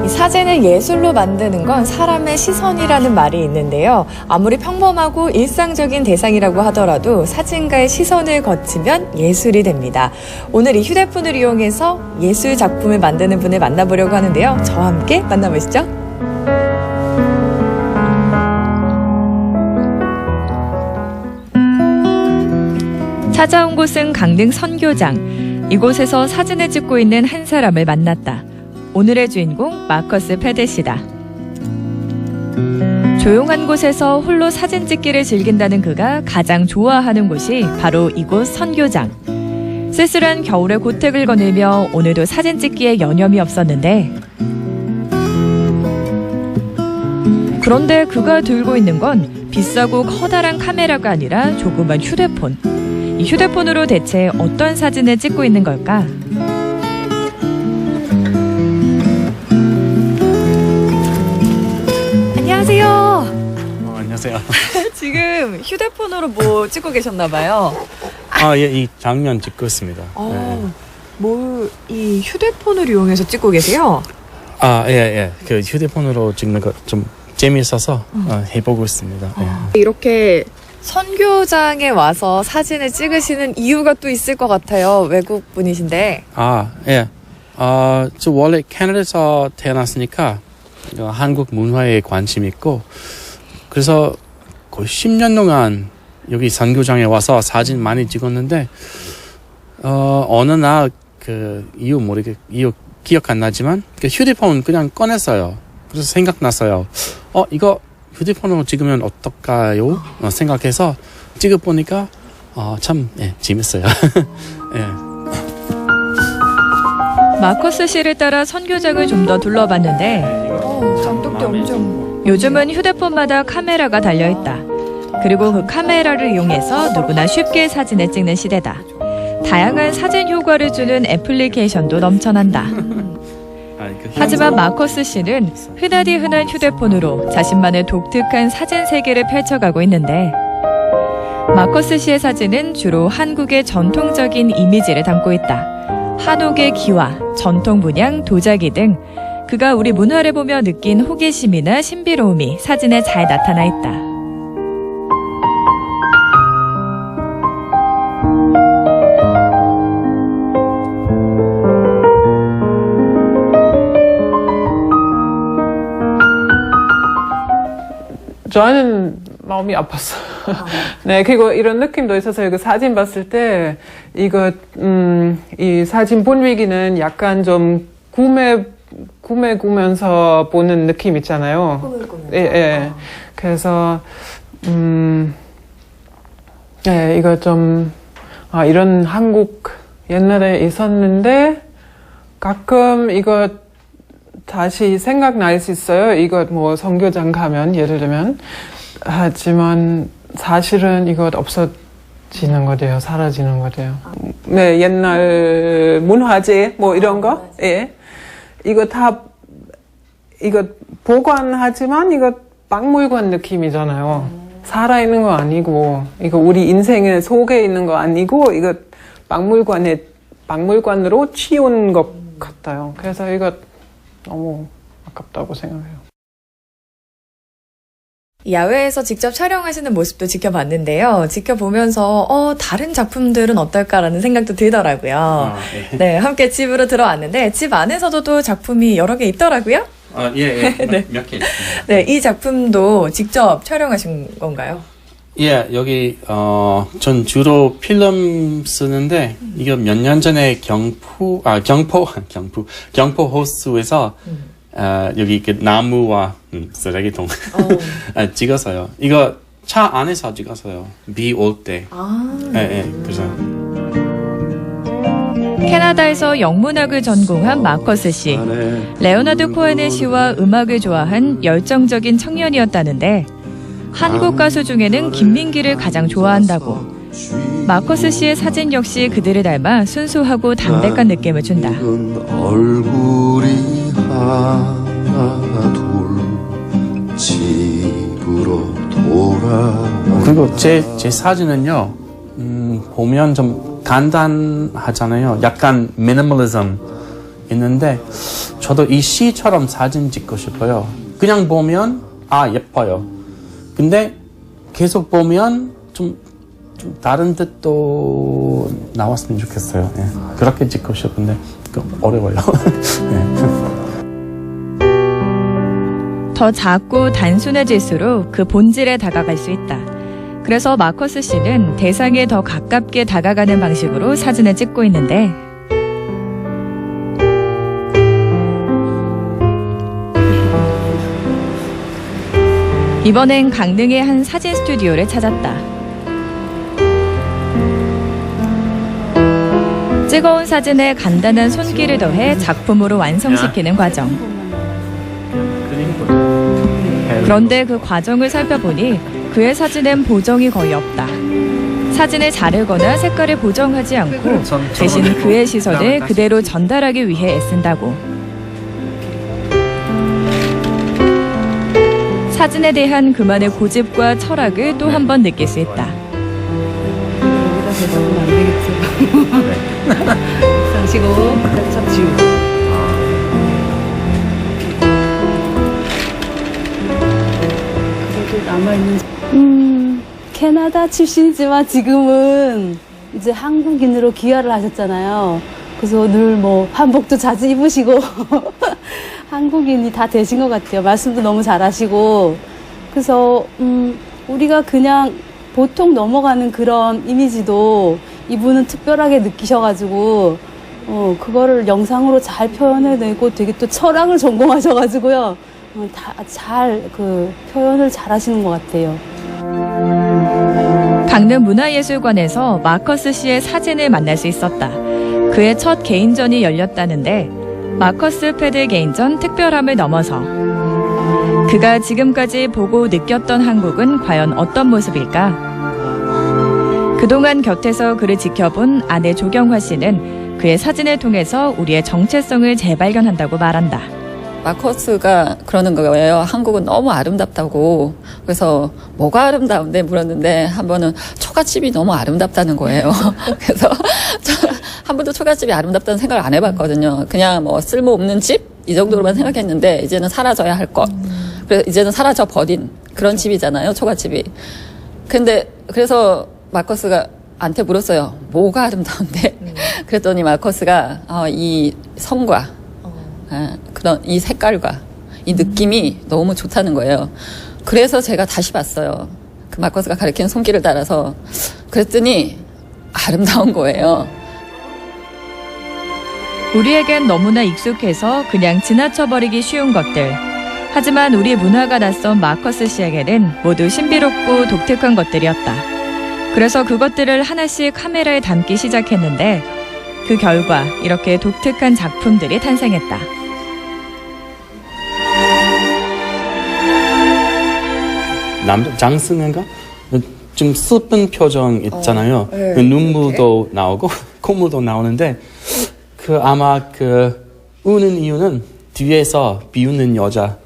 사진을 예술로 만드는 건 사람의 시선이라는 말이 있는데요. 아무리 평범하고 일상적인 대상이라고 하더라도 사진가의 시선을 거치면 예술이 됩니다. 오늘 이 휴대폰을 이용해서 예술 작품을 만드는 분을 만나보려고 하는데요. 저와 함께 만나보시죠. 찾아온 곳은 강릉 선교장. 이곳에서 사진을 찍고 있는 한 사람을 만났다. 오늘의 주인공 마커스 페데시다. 조용한 곳에서 홀로 사진 찍기를 즐긴다는 그가 가장 좋아하는 곳이 바로 이곳 선교장. 쓸쓸한 겨울의 고택을 거닐며 오늘도 사진 찍기에 여념이 없었는데, 그런데 그가 들고 있는 건 비싸고 커다란 카메라가 아니라 조그만 휴대폰. 이 휴대폰으로 대체 어떤 사진을 찍고 있는 걸까? 안녕하세요. 안녕하세요. 지금 휴대폰으로 뭐 찍고 계셨나봐요. 예, 이 장면 찍고 있습니다. 뭘 이 휴대폰을 이용해서 찍고 계세요? 예. 그 휴대폰으로 찍는 거 좀 재미있어서 해보고 있습니다. 이렇게 선교장에 와서 사진을 찍으시는 이유가 또 있을 것 같아요. 외국 분이신데. 예. 저 원래 캐나다에서 태어났으니까 한국 문화에 관심 있고, 그래서 거의 10년 동안 여기 선교장에 와서 사진 많이 찍었는데, 어느 날 그 이유 기억 안 나지만 그 휴대폰 그냥 꺼냈어요. 그래서 생각났어요. 이거 휴대폰으로 찍으면 어떨까요? 생각해서 찍어보니까 참 재밌어요. 예. 마커스 씨를 따라 선교장을 좀 더 둘러봤는데, 장독대 엄청. 요즘은 휴대폰마다 카메라가 달려있다. 그리고 그 카메라를 이용해서 누구나 쉽게 사진을 찍는 시대다. 다양한 사진 효과를 주는 애플리케이션도 넘쳐난다. 하지만 마커스 씨는 흔하디 흔한 휴대폰으로 자신만의 독특한 사진 세계를 펼쳐가고 있는데, 마커스 씨의 사진은 주로 한국의 전통적인 이미지를 담고 있다. 한옥의 기와, 전통 문양, 도자기 등 그가 우리 문화를 보며 느낀 호기심이나 신비로움이 사진에 잘 나타나 있다. 저는 마음이 아팠어요. 네, 그리고 이런 느낌도 있어서 그 사진 봤을 때 이거 이 사진 분위기는 약간 좀 꾸면서 보는 느낌 있잖아요. 예. 그래서 이거 좀 이런 한국 옛날에 있었는데 가끔 이거 다시 생각날 수 있어요. 이거 뭐 선교장 가면 예를 들면. 하지만 사실은 이거 없어지는 거예요. 사라지는 거예요. 네, 옛날 문화재 뭐 이런 거. 예. 이거 다 이거 보관하지만 이거 박물관 느낌이잖아요. 살아있는 거 아니고, 이거 우리 인생의 속에 있는 거 아니고, 이거 박물관으로 치운 것 같아요. 그래서 이거 너무 아깝다고 생각해요. 야외에서 직접 촬영하시는 모습도 지켜봤는데요. 지켜보면서 다른 작품들은 어떨까라는 생각도 들더라고요. 네, 함께 집으로 들어왔는데 집 안에서도 또 작품이 여러 개 있더라고요. 예. 네. 몇 개 있습니다. 네, 이 작품도 직접 촬영하신 건가요? 예, 여기 전 주로 필름 쓰는데 이거 몇 년 전에 경포 호수에서 여기 그 나무와 쓰레기통 찍었어요. 이거 차 안에서 찍었어요. 비 올 때. 예, 그래서 캐나다에서 영문학을 전공한 마커스 씨. 레오나드 코헨의 시와 음악을 좋아한 열정적인 청년이었다는데 한국 가수 중에는 김민기를 가장 좋아한다고. 마커스 씨의 사진 역시 그들을 닮아 순수하고 담백한 느낌을 준다. 얼굴이 하나 둘 집으로 돌아. 그리고 제 사진은요, 보면 좀 간단하잖아요. 약간 미니멀리즘 있는데 저도 이 시처럼 사진 찍고 싶어요. 그냥 보면 예뻐요. 근데 계속 보면 좀 다른 뜻도 나왔으면 좋겠어요. 예. 그렇게 찍고 싶은데 어려워요. 더 작고 단순해질수록 그 본질에 다가갈 수 있다. 그래서 마커스 씨는 대상에 더 가깝게 다가가는 방식으로 사진을 찍고 있는데 이번엔 강릉의 한 사진 스튜디오를 찾았다. 찍어온 사진에 간단한 손길을 더해 작품으로 완성시키는 과정. 그런데 그 과정을 살펴보니 그의 사진엔 보정이 거의 없다. 사진을 자르거나 색깔을 보정하지 않고 대신 그의 시선을 그대로 전달하기 위해 애쓴다고. 사진에 대한 그만의 고집과 철학을 또 한 번 느낄 수 있다. 상시고 싹 지우고. 캐나다 출신이지만 지금은 이제 한국인으로 귀화를 하셨잖아요. 그래서 늘 뭐 한복도 자주 입으시고 한국인이 다 되신 것 같아요. 말씀도 너무 잘하시고. 그래서 우리가 그냥 보통 넘어가는 그런 이미지도 이분은 특별하게 느끼셔가지고 그거를 영상으로 잘 표현해내고 되게 또 철학을 전공하셔가지고요. 다 잘 그 표현을 잘 하시는 것 같아요. 강릉 문화예술관에서 마커스 씨의 사진을 만날 수 있었다. 그의 첫 개인전이 열렸다는데 마커스 패드 개인전 특별함을 넘어서 그가 지금까지 보고 느꼈던 한국은 과연 어떤 모습일까? 그동안 곁에서 그를 지켜본 아내 조경화 씨는 그의 사진을 통해서 우리의 정체성을 재발견한다고 말한다. 마커스가 그러는 거예요. 한국은 너무 아름답다고. 그래서 뭐가 아름다운데 물었는데 한 번은 초가집이 너무 아름답다는 거예요. 그래서 한 번도 초가집이 아름답다는 생각을 안 해봤거든요. 그냥 뭐 쓸모없는 집? 이 정도로만 생각했는데 이제는 사라져야 할 것. 그래서 이제는 사라져 버린 그런 집이잖아요. 초가집이. 근데 그래서 마커스가 한테 물었어요. 뭐가 아름다운데? 그랬더니 마커스가 이 성과 그런 이 색깔과 이 느낌이 너무 좋다는 거예요. 그래서 제가 다시 봤어요. 그 마커스가 가리키는 손길을 따라서. 그랬더니 아름다운 거예요. 우리에겐 너무나 익숙해서 그냥 지나쳐버리기 쉬운 것들. 하지만 우리 문화가 낯선 마커스 씨에게는 모두 신비롭고 독특한 것들이었다. 그래서 그것들을 하나씩 카메라에 담기 시작했는데 그 결과 이렇게 독특한 작품들이 탄생했다. 장승인가? 좀 슬픈 표정 있잖아요. 네. 그 눈물도 나오고 콧물도 나오는데 그 아마 그 우는 이유는 뒤에서 비웃는 여자,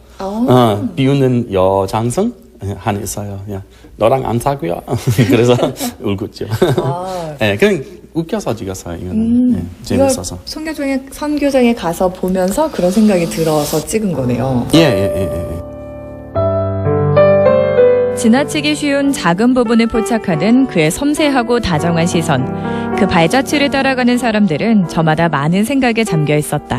비웃는 여장승 하나 있어요. 야, 너랑 안 사고요. 그래서 울고 있죠. 네, 그냥 웃겨서 찍었어요. 이거는 네, 재밌어서. 선교장에 가서 보면서 그런 생각이 들어서 찍은 거네요. 예. 지나치기 쉬운 작은 부분을 포착하는 그의 섬세하고 다정한 시선. 그 발자취를 따라가는 사람들은 저마다 많은 생각에 잠겨 있었다.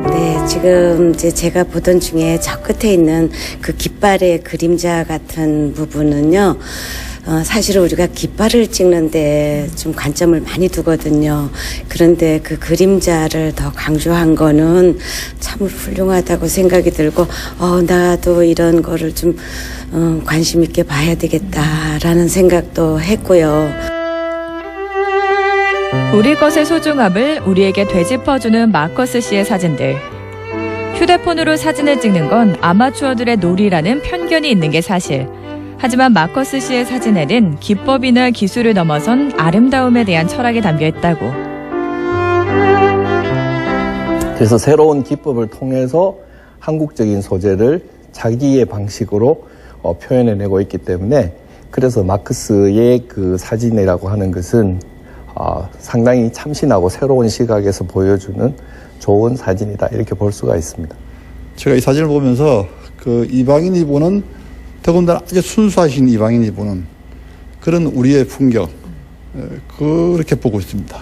네, 지금 이제 제가 보던 중에 저 끝에 있는 그 깃발의 그림자 같은 부분은요. 사실은 우리가 깃발을 찍는데 좀 관점을 많이 두거든요. 그런데 그 그림자를 더 강조한 거는 참 훌륭하다고 생각이 들고 나도 이런 거를 좀 관심 있게 봐야 되겠다라는 생각도 했고요. 우리 것의 소중함을 우리에게 되짚어주는 마커스 씨의 사진들. 휴대폰으로 사진을 찍는 건 아마추어들의 놀이라는 편견이 있는 게 사실. 하지만 마커스 씨의 사진에는 기법이나 기술을 넘어선 아름다움에 대한 철학이 담겨 있다고. 그래서 새로운 기법을 통해서 한국적인 소재를 자기의 방식으로 표현해내고 있기 때문에 그래서 마크스의 그 사진이라고 하는 것은 상당히 참신하고 새로운 시각에서 보여주는 좋은 사진이다 이렇게 볼 수가 있습니다. 제가 이 사진을 보면서 그 이방인이 보는 더군다나 아주 순수하신 이방인이 보는 그런 우리의 풍경 그렇게 보고 있습니다.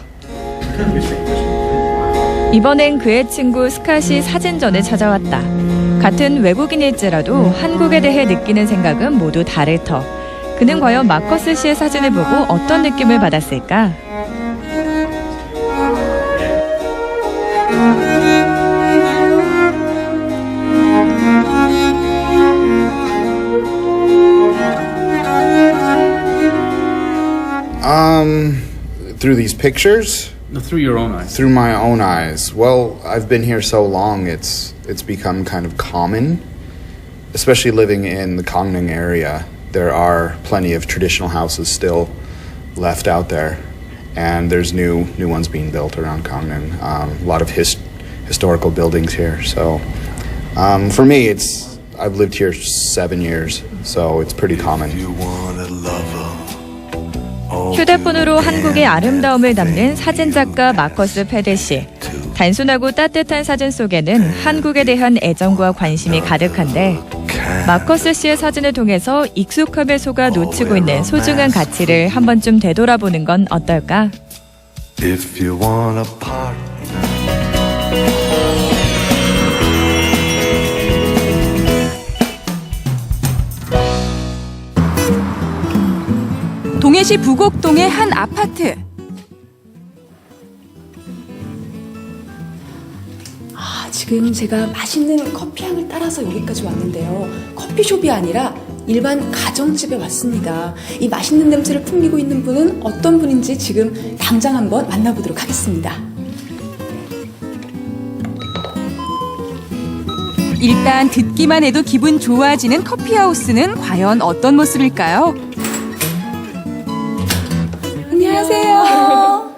이번엔 그의 친구 스캇이 사진전을 찾아왔다. 같은 외국인일지라도 한국에 대해 느끼는 생각은 모두 다를 터. 그는 과연 마커스 씨의 사진을 보고 어떤 느낌을 받았을까? Through these pictures? Through your own eyes. Through my own eyes. Well, I've been here so long, it's become kind of common, especially living in the Gangneung area. There are plenty of traditional houses still left out there, and there's new ones being built around Gangneung. A lot of historical buildings here. So, for me, I've lived here 7 years, so it's pretty common. 휴대폰으로 한국의 아름다움을 담는 사진작가 마커스 패드 씨. 단순하고 따뜻한 사진 속에는 한국에 대한 애정과 관심이 가득한데 마커스 씨의 사진을 통해서 익숙함에 속아 놓치고 있는 소중한 가치를 한 번쯤 되돌아보는 건 어떨까? If you want a partner. 동해시 부곡동의 한 아파트. 지금 제가 맛있는 커피향을 따라서 여기까지 왔는데요. 커피숍이 아니라 일반 가정집에 왔습니다. 이 맛있는 냄새를 풍기고 있는 분은 어떤 분인지 지금 당장 한번 만나보도록 하겠습니다. 일단 듣기만 해도 기분 좋아지는 커피하우스는 과연 어떤 모습일까요? 안녕하세요.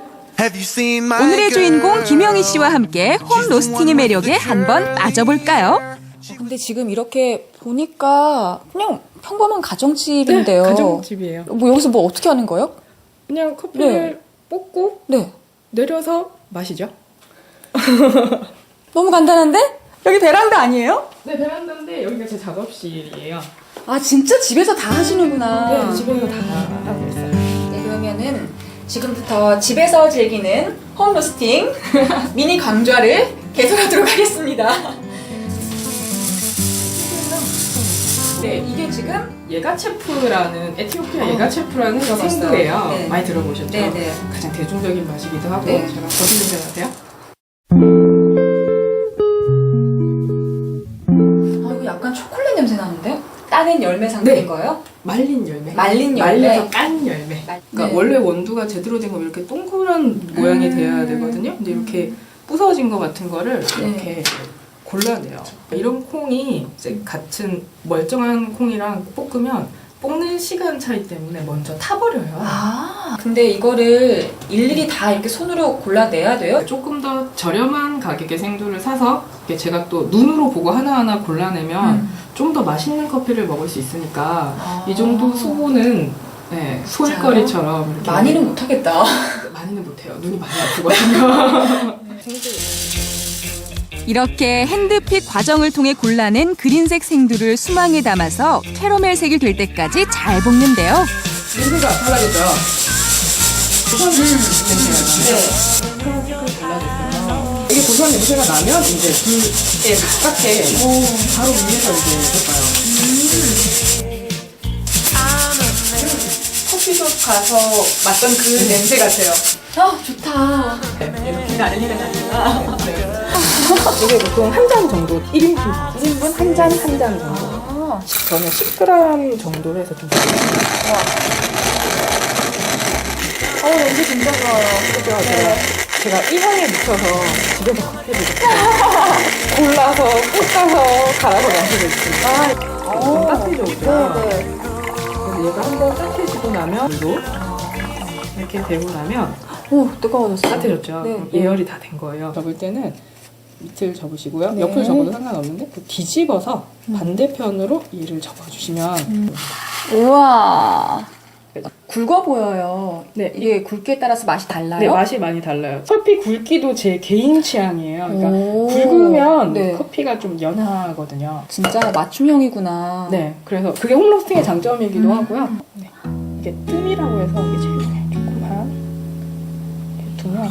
오늘의 주인공 김영희 씨와 함께 홈 로스팅의 매력에 한번 빠져볼까요? 근데 지금 이렇게 보니까 그냥 평범한 가정집인데요. 네, 가정집이에요. 뭐 여기서 뭐 어떻게 하는 거예요? 그냥 커피를 볶고 내려서 마시죠. 너무 간단한데? 여기 베란다 아니에요? 네, 베란다인데 여기가 제 작업실이에요. 아, 진짜 집에서 다 하시는구나. 네, 집에서 다 하고 있어요. 네, 그러면은 지금부터 집에서 즐기는 홈 로스팅 미니 강좌를 개설하도록 하겠습니다. 네, 이게 지금 예가체프라는 에티오피아 예가체프라는 들어봤어요. 생두예요. 네. 많이 들어보셨죠? 네. 가장 대중적인 맛이기도 하고 네. 제가 어떤 냄새 나세요? 이거 약간 초콜릿 냄새 나는데? 따낸 열매 상태인 거예요? 말린 열매. 말린 열매. 말려서 깐 열매. 그러니까 네. 원래 원두가 제대로 된 거면 이렇게 동그란 모양이 돼야 되거든요. 근데 이렇게 부서진 거 같은 거를 이렇게 골라내요. 이런 콩이 이제 같은 멀쩡한 콩이랑 볶으면 볶는 시간 차이 때문에 먼저 타버려요. 아, 근데 이거를 일일이 다 이렇게 손으로 골라내야 돼요? 조금 더 저렴한 가격의 생두를 사서 이렇게 제가 또 눈으로 보고 하나하나 골라내면 좀 더 맛있는 커피를 먹을 수 있으니까 이 정도 수고는 소일거리처럼 이렇게 많이는 못하겠다. 많이는 못해요. 눈이 많이 아프거든요. 이렇게 핸드픽 과정을 통해 골라낸 그린색 생두를 수망에 담아서 캐러멜색이 될 때까지 잘 볶는데요. 냄새가 달라졌죠? 고소한 냄새가 나요. 달라졌어요. 이게 고소한 냄새가 나면 이제 불에 바깥에 바로 위에서 이제 볶아요. 커피숍 가서 맡던 그 냄새 같아요. 좋다. 이렇게 난리가 납니다. 이게 보통 한 잔 정도, 1인분 한 잔 정도. 저는 10g 정도로 해서 좀 냄새 진짜 좋아요. 그죠? 제가 이 향에 미쳐서 집에서 커피를 이렇게 골라서 볶아서 갈아서 마시고 있습니다. 좀 따뜻해져. 그래서 얘가 한번 따뜻해지고 나면 이렇게 되고 나면 뜨거워졌어요. 따뜻해졌죠. 네. 예열이 다 된 거예요. 접을 때는 밑을 접으시고요. 네. 옆을 접어도 상관없는데 뒤집어서 반대편으로 얘를 접어주시면 우와. 굵어 보여요. 네. 이게 굵기에 따라서 맛이 달라요? 네, 맛이 많이 달라요. 커피 굵기도 제 개인 취향이에요. 그러니까 오. 굵으면 네. 커피가 좀 연하거든요. 진짜 맞춤형이구나. 네, 그래서 그게 홈로스팅의 장점이기도 하고요. 네. 이게 뜸이라고 해서 이게 제일 조금만 이렇게 두면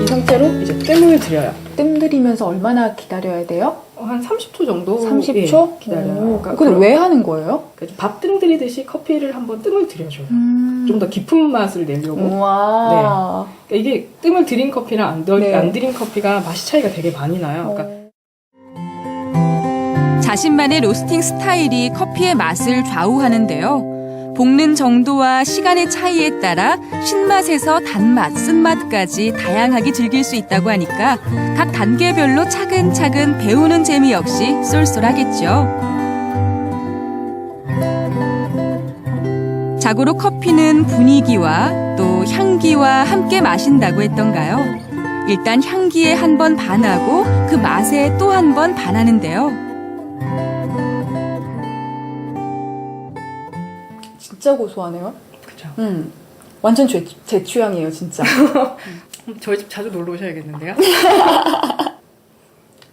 이 상태로 이제 뜸을 들여요. 뜸 들이면서 얼마나 기다려야 돼요? 한 30초 정도 30초? 예, 기다려요. 그건 왜 하는 거예요? 밥뜸 들이듯이 커피를 한번 뜸을 들여줘요. 좀 더 깊은 맛을 내려고. 우와. 네. 그러니까 이게 뜸을 들인 커피랑 안 네. 들인 커피가 맛이 차이가 되게 많이 나요. 그러니까 자신만의 로스팅 스타일이 커피의 맛을 좌우하는데요. 볶는 정도와 시간의 차이에 따라 신맛에서 단맛, 쓴맛까지 다양하게 즐길 수 있다고 하니까 각 단계별로 차근차근 배우는 재미 역시 쏠쏠하겠죠. 자고로 커피는 분위기와 또 향기와 함께 마신다고 했던가요? 일단 향기에 한 번 반하고 그 맛에 또 한 번 반하는데요. 진짜 고소하네요. 그죠. 완전 제 취향이에요, 진짜. 저희 집 자주 놀러 오셔야겠는데요.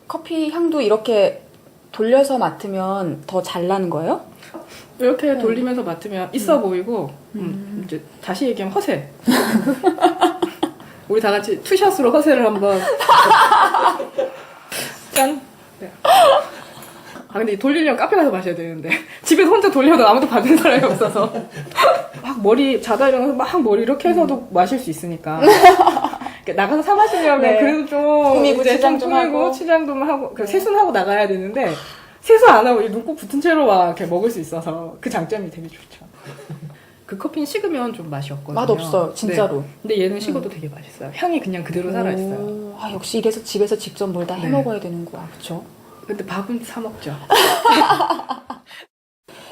커피 향도 이렇게 돌려서 맡으면 더 잘 나는 거예요? 이렇게 돌리면서 맡으면 있어 보이고 이제 다시 얘기하면 허세. 우리 다 같이 투샷으로 허세를 한번 짠. 네. 근데 돌리려면 카페 가서 마셔야 되는데 집에서 혼자 돌려도 아무도 받는 사람이 없어서 막 머리 자다 일어나서 막 머리 이렇게 해서도 마실 수 있으니까 나가서 사 마시려면 네. 그래도 좀 꾸미고 이제 치장 좀 하고. 치장도 하고 세수하고 나가야 되는데 세수 안 하고 눈곱 붙은 채로 막 이렇게 먹을 수 있어서 그 장점이 되게 좋죠. 그 커피는 식으면 좀 맛이 없거든요. 맛 없어요, 진짜로. 네. 근데 얘는 식어도 되게 맛있어요. 향이 그냥 그대로 살아있어요. 역시 이래서 집에서 직접 뭘 다 네. 해먹어야 되는구나, 그렇죠? 근데 밥은 사 먹죠.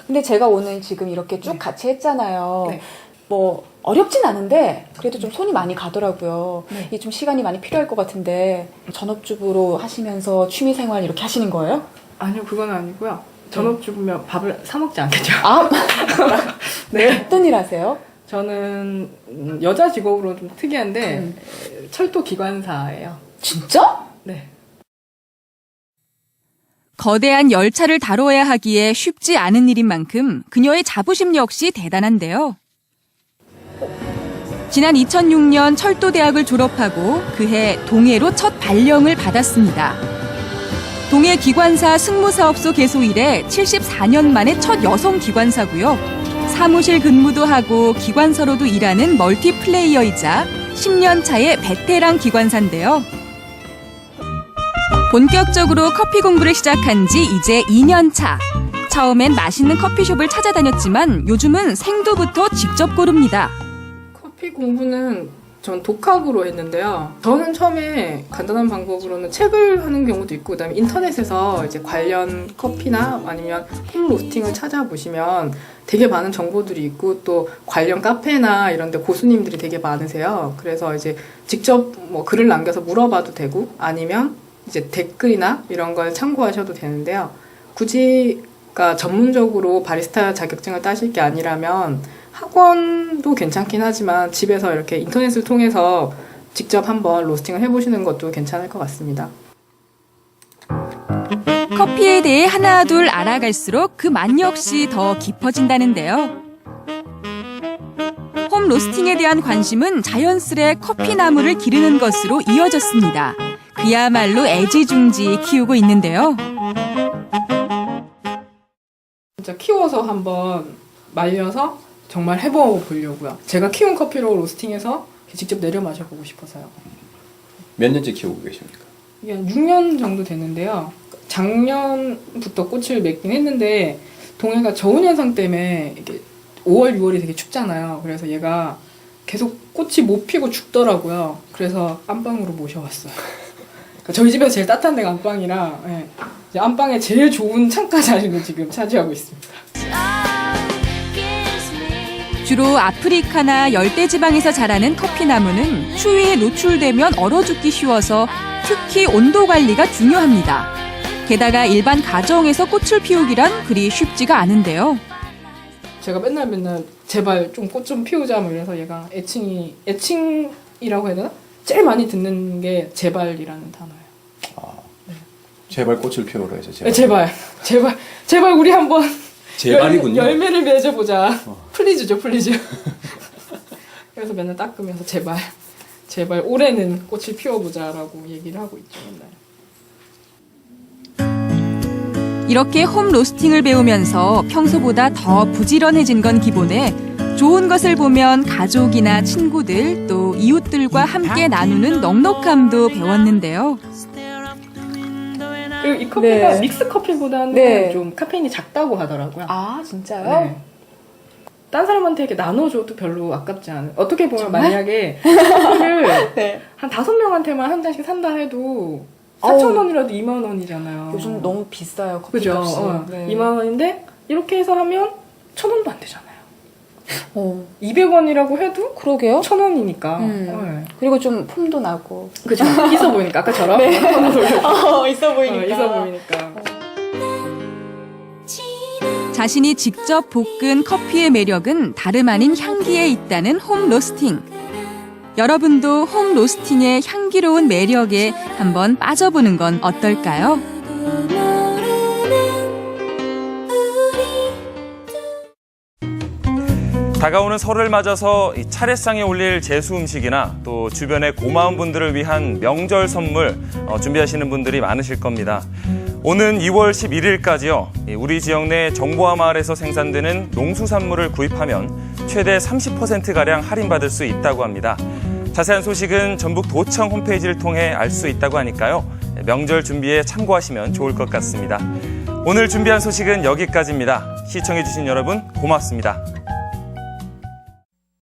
근데 제가 오늘 지금 이렇게 쭉 같이 했잖아요. 네. 뭐 어렵진 않은데 그래도 좀 손이 많이 가더라고요. 네. 이게 좀 시간이 많이 필요할 것 같은데 전업주부로 하시면서 취미생활 이렇게 하시는 거예요? 아니요, 그건 아니고요. 전업주부면 밥을 사 먹지 않겠죠. 네. 어떤 일 하세요? 저는 여자 직업으로 좀 특이한데 철도 기관사예요. 진짜? 네. 거대한 열차를 다뤄야 하기에 쉽지 않은 일인 만큼 그녀의 자부심 역시 대단한데요. 지난 2006년 철도대학을 졸업하고 그해 동해로 첫 발령을 받았습니다. 동해 기관사 승무사업소 개소 이래 74년 만에 첫 여성 기관사고요. 사무실 근무도 하고 기관사로도 일하는 멀티플레이어이자 10년 차의 베테랑 기관사인데요. 본격적으로 커피 공부를 시작한 지 이제 2년 차. 처음엔 맛있는 커피숍을 찾아다녔지만 요즘은 생두부터 직접 고릅니다. 커피 공부는 전 독학으로 했는데요. 저는 처음에 간단한 방법으로는 책을 하는 경우도 있고, 그다음에 인터넷에서 이제 관련 커피나 아니면 홈 로스팅을 찾아보시면 되게 많은 정보들이 있고 또 관련 카페나 이런 데 고수님들이 되게 많으세요. 그래서 이제 직접 뭐 글을 남겨서 물어봐도 되고 아니면 이제 댓글이나 이런 걸 참고하셔도 되는데요. 굳이 그러니까 전문적으로 바리스타 자격증을 따실 게 아니라면 학원도 괜찮긴 하지만 집에서 이렇게 인터넷을 통해서 직접 한번 로스팅을 해보시는 것도 괜찮을 것 같습니다. 커피에 대해 하나둘 알아갈수록 그 맛 역시 더 깊어진다는데요. 홈 로스팅에 대한 관심은 자연스레 커피 나무를 기르는 것으로 이어졌습니다. 그야말로 애지중지 키우고 있는데요. 진짜 키워서 한번 말려서 정말 해보려고요. 제가 키운 커피로 로스팅해서 직접 내려 마셔보고 싶어서요. 몇 년째 키우고 계십니까? 이게 한 6년 정도 됐는데요. 작년부터 꽃을 맺긴 했는데 동해가 저온 현상 때문에 이게 5월, 6월이 되게 춥잖아요. 그래서 얘가 계속 꽃이 못 피고 죽더라고요. 그래서 안방으로 모셔왔어요. 그러니까 저희 집에서 제일 따뜻한 데가 안방이라 예, 이제 안방에 제일 좋은 창가 자리를 지금 차지하고 있습니다. 주로 아프리카나 열대지방에서 자라는 커피나무는 추위에 노출되면 얼어 죽기 쉬워서 특히 온도 관리가 중요합니다. 게다가 일반 가정에서 꽃을 피우기란 그리 쉽지가 않은데요. 제가 맨날 제발 좀 꽃 좀 피우자 뭐 이래서 얘가 애칭이라고 해야 되나? 제일 많이 듣는 게 제발이라는 단어예요. 네. 제발 꽃을 피우라 해서 제발. 네, 제발 우리 한번 제발이군요. 열매를 맺어보자. 플리즈죠, 플리즈. 그래서 맨날 닦으면서 제발 올해는 꽃을 피워보자라고 얘기를 하고 있죠, 맨날. 이렇게 홈 로스팅을 배우면서 평소보다 더 부지런해진 건 기본에 좋은 것을 보면 가족이나 친구들 또 이웃들과 함께 나누는 넉넉함도 배웠는데요. 그리고 이 커피가 네. 믹스 커피보다는 네. 좀 카페인이 작다고 하더라고요. 아, 진짜요? 네. 딴 사람한테 이렇게 나눠줘도 별로 아깝지 않은. 어떻게 보면 정말? 만약에 커피를 네. 한 5명한테만 한 잔씩 산다 해도 4,000원이라도 2만 원이잖아요. 요즘 너무 비싸요, 커피 그죠? 값이. 네. 2만 원인데 이렇게 해서 하면 1,000원도 안 되잖아요. 200원이라고 해도 그러게요. 1,000원이니까. 네. 그리고 좀 폼도 나고. 그죠? 있어 보이니까 아까처럼. 네. 있어 보이니까. 있어 보이니까. 자신이 직접 볶은 커피의 매력은 다름 아닌 향기에 있다는 홈 로스팅. 여러분도 홈 로스팅의 향기로운 매력에 한번 빠져보는 건 어떨까요? 다가오는 설을 맞아서 이 차례상에 올릴 제수 음식이나 또 주변의 고마운 분들을 위한 명절 선물 준비하시는 분들이 많으실 겁니다. 오는 2월 11일까지요. 우리 지역 내 정보화 마을에서 생산되는 농수산물을 구입하면 최대 30%가량 할인받을 수 있다고 합니다. 자세한 소식은 전북도청 홈페이지를 통해 알 수 있다고 하니까요. 명절 준비에 참고하시면 좋을 것 같습니다. 오늘 준비한 소식은 여기까지입니다. 시청해주신 여러분 고맙습니다.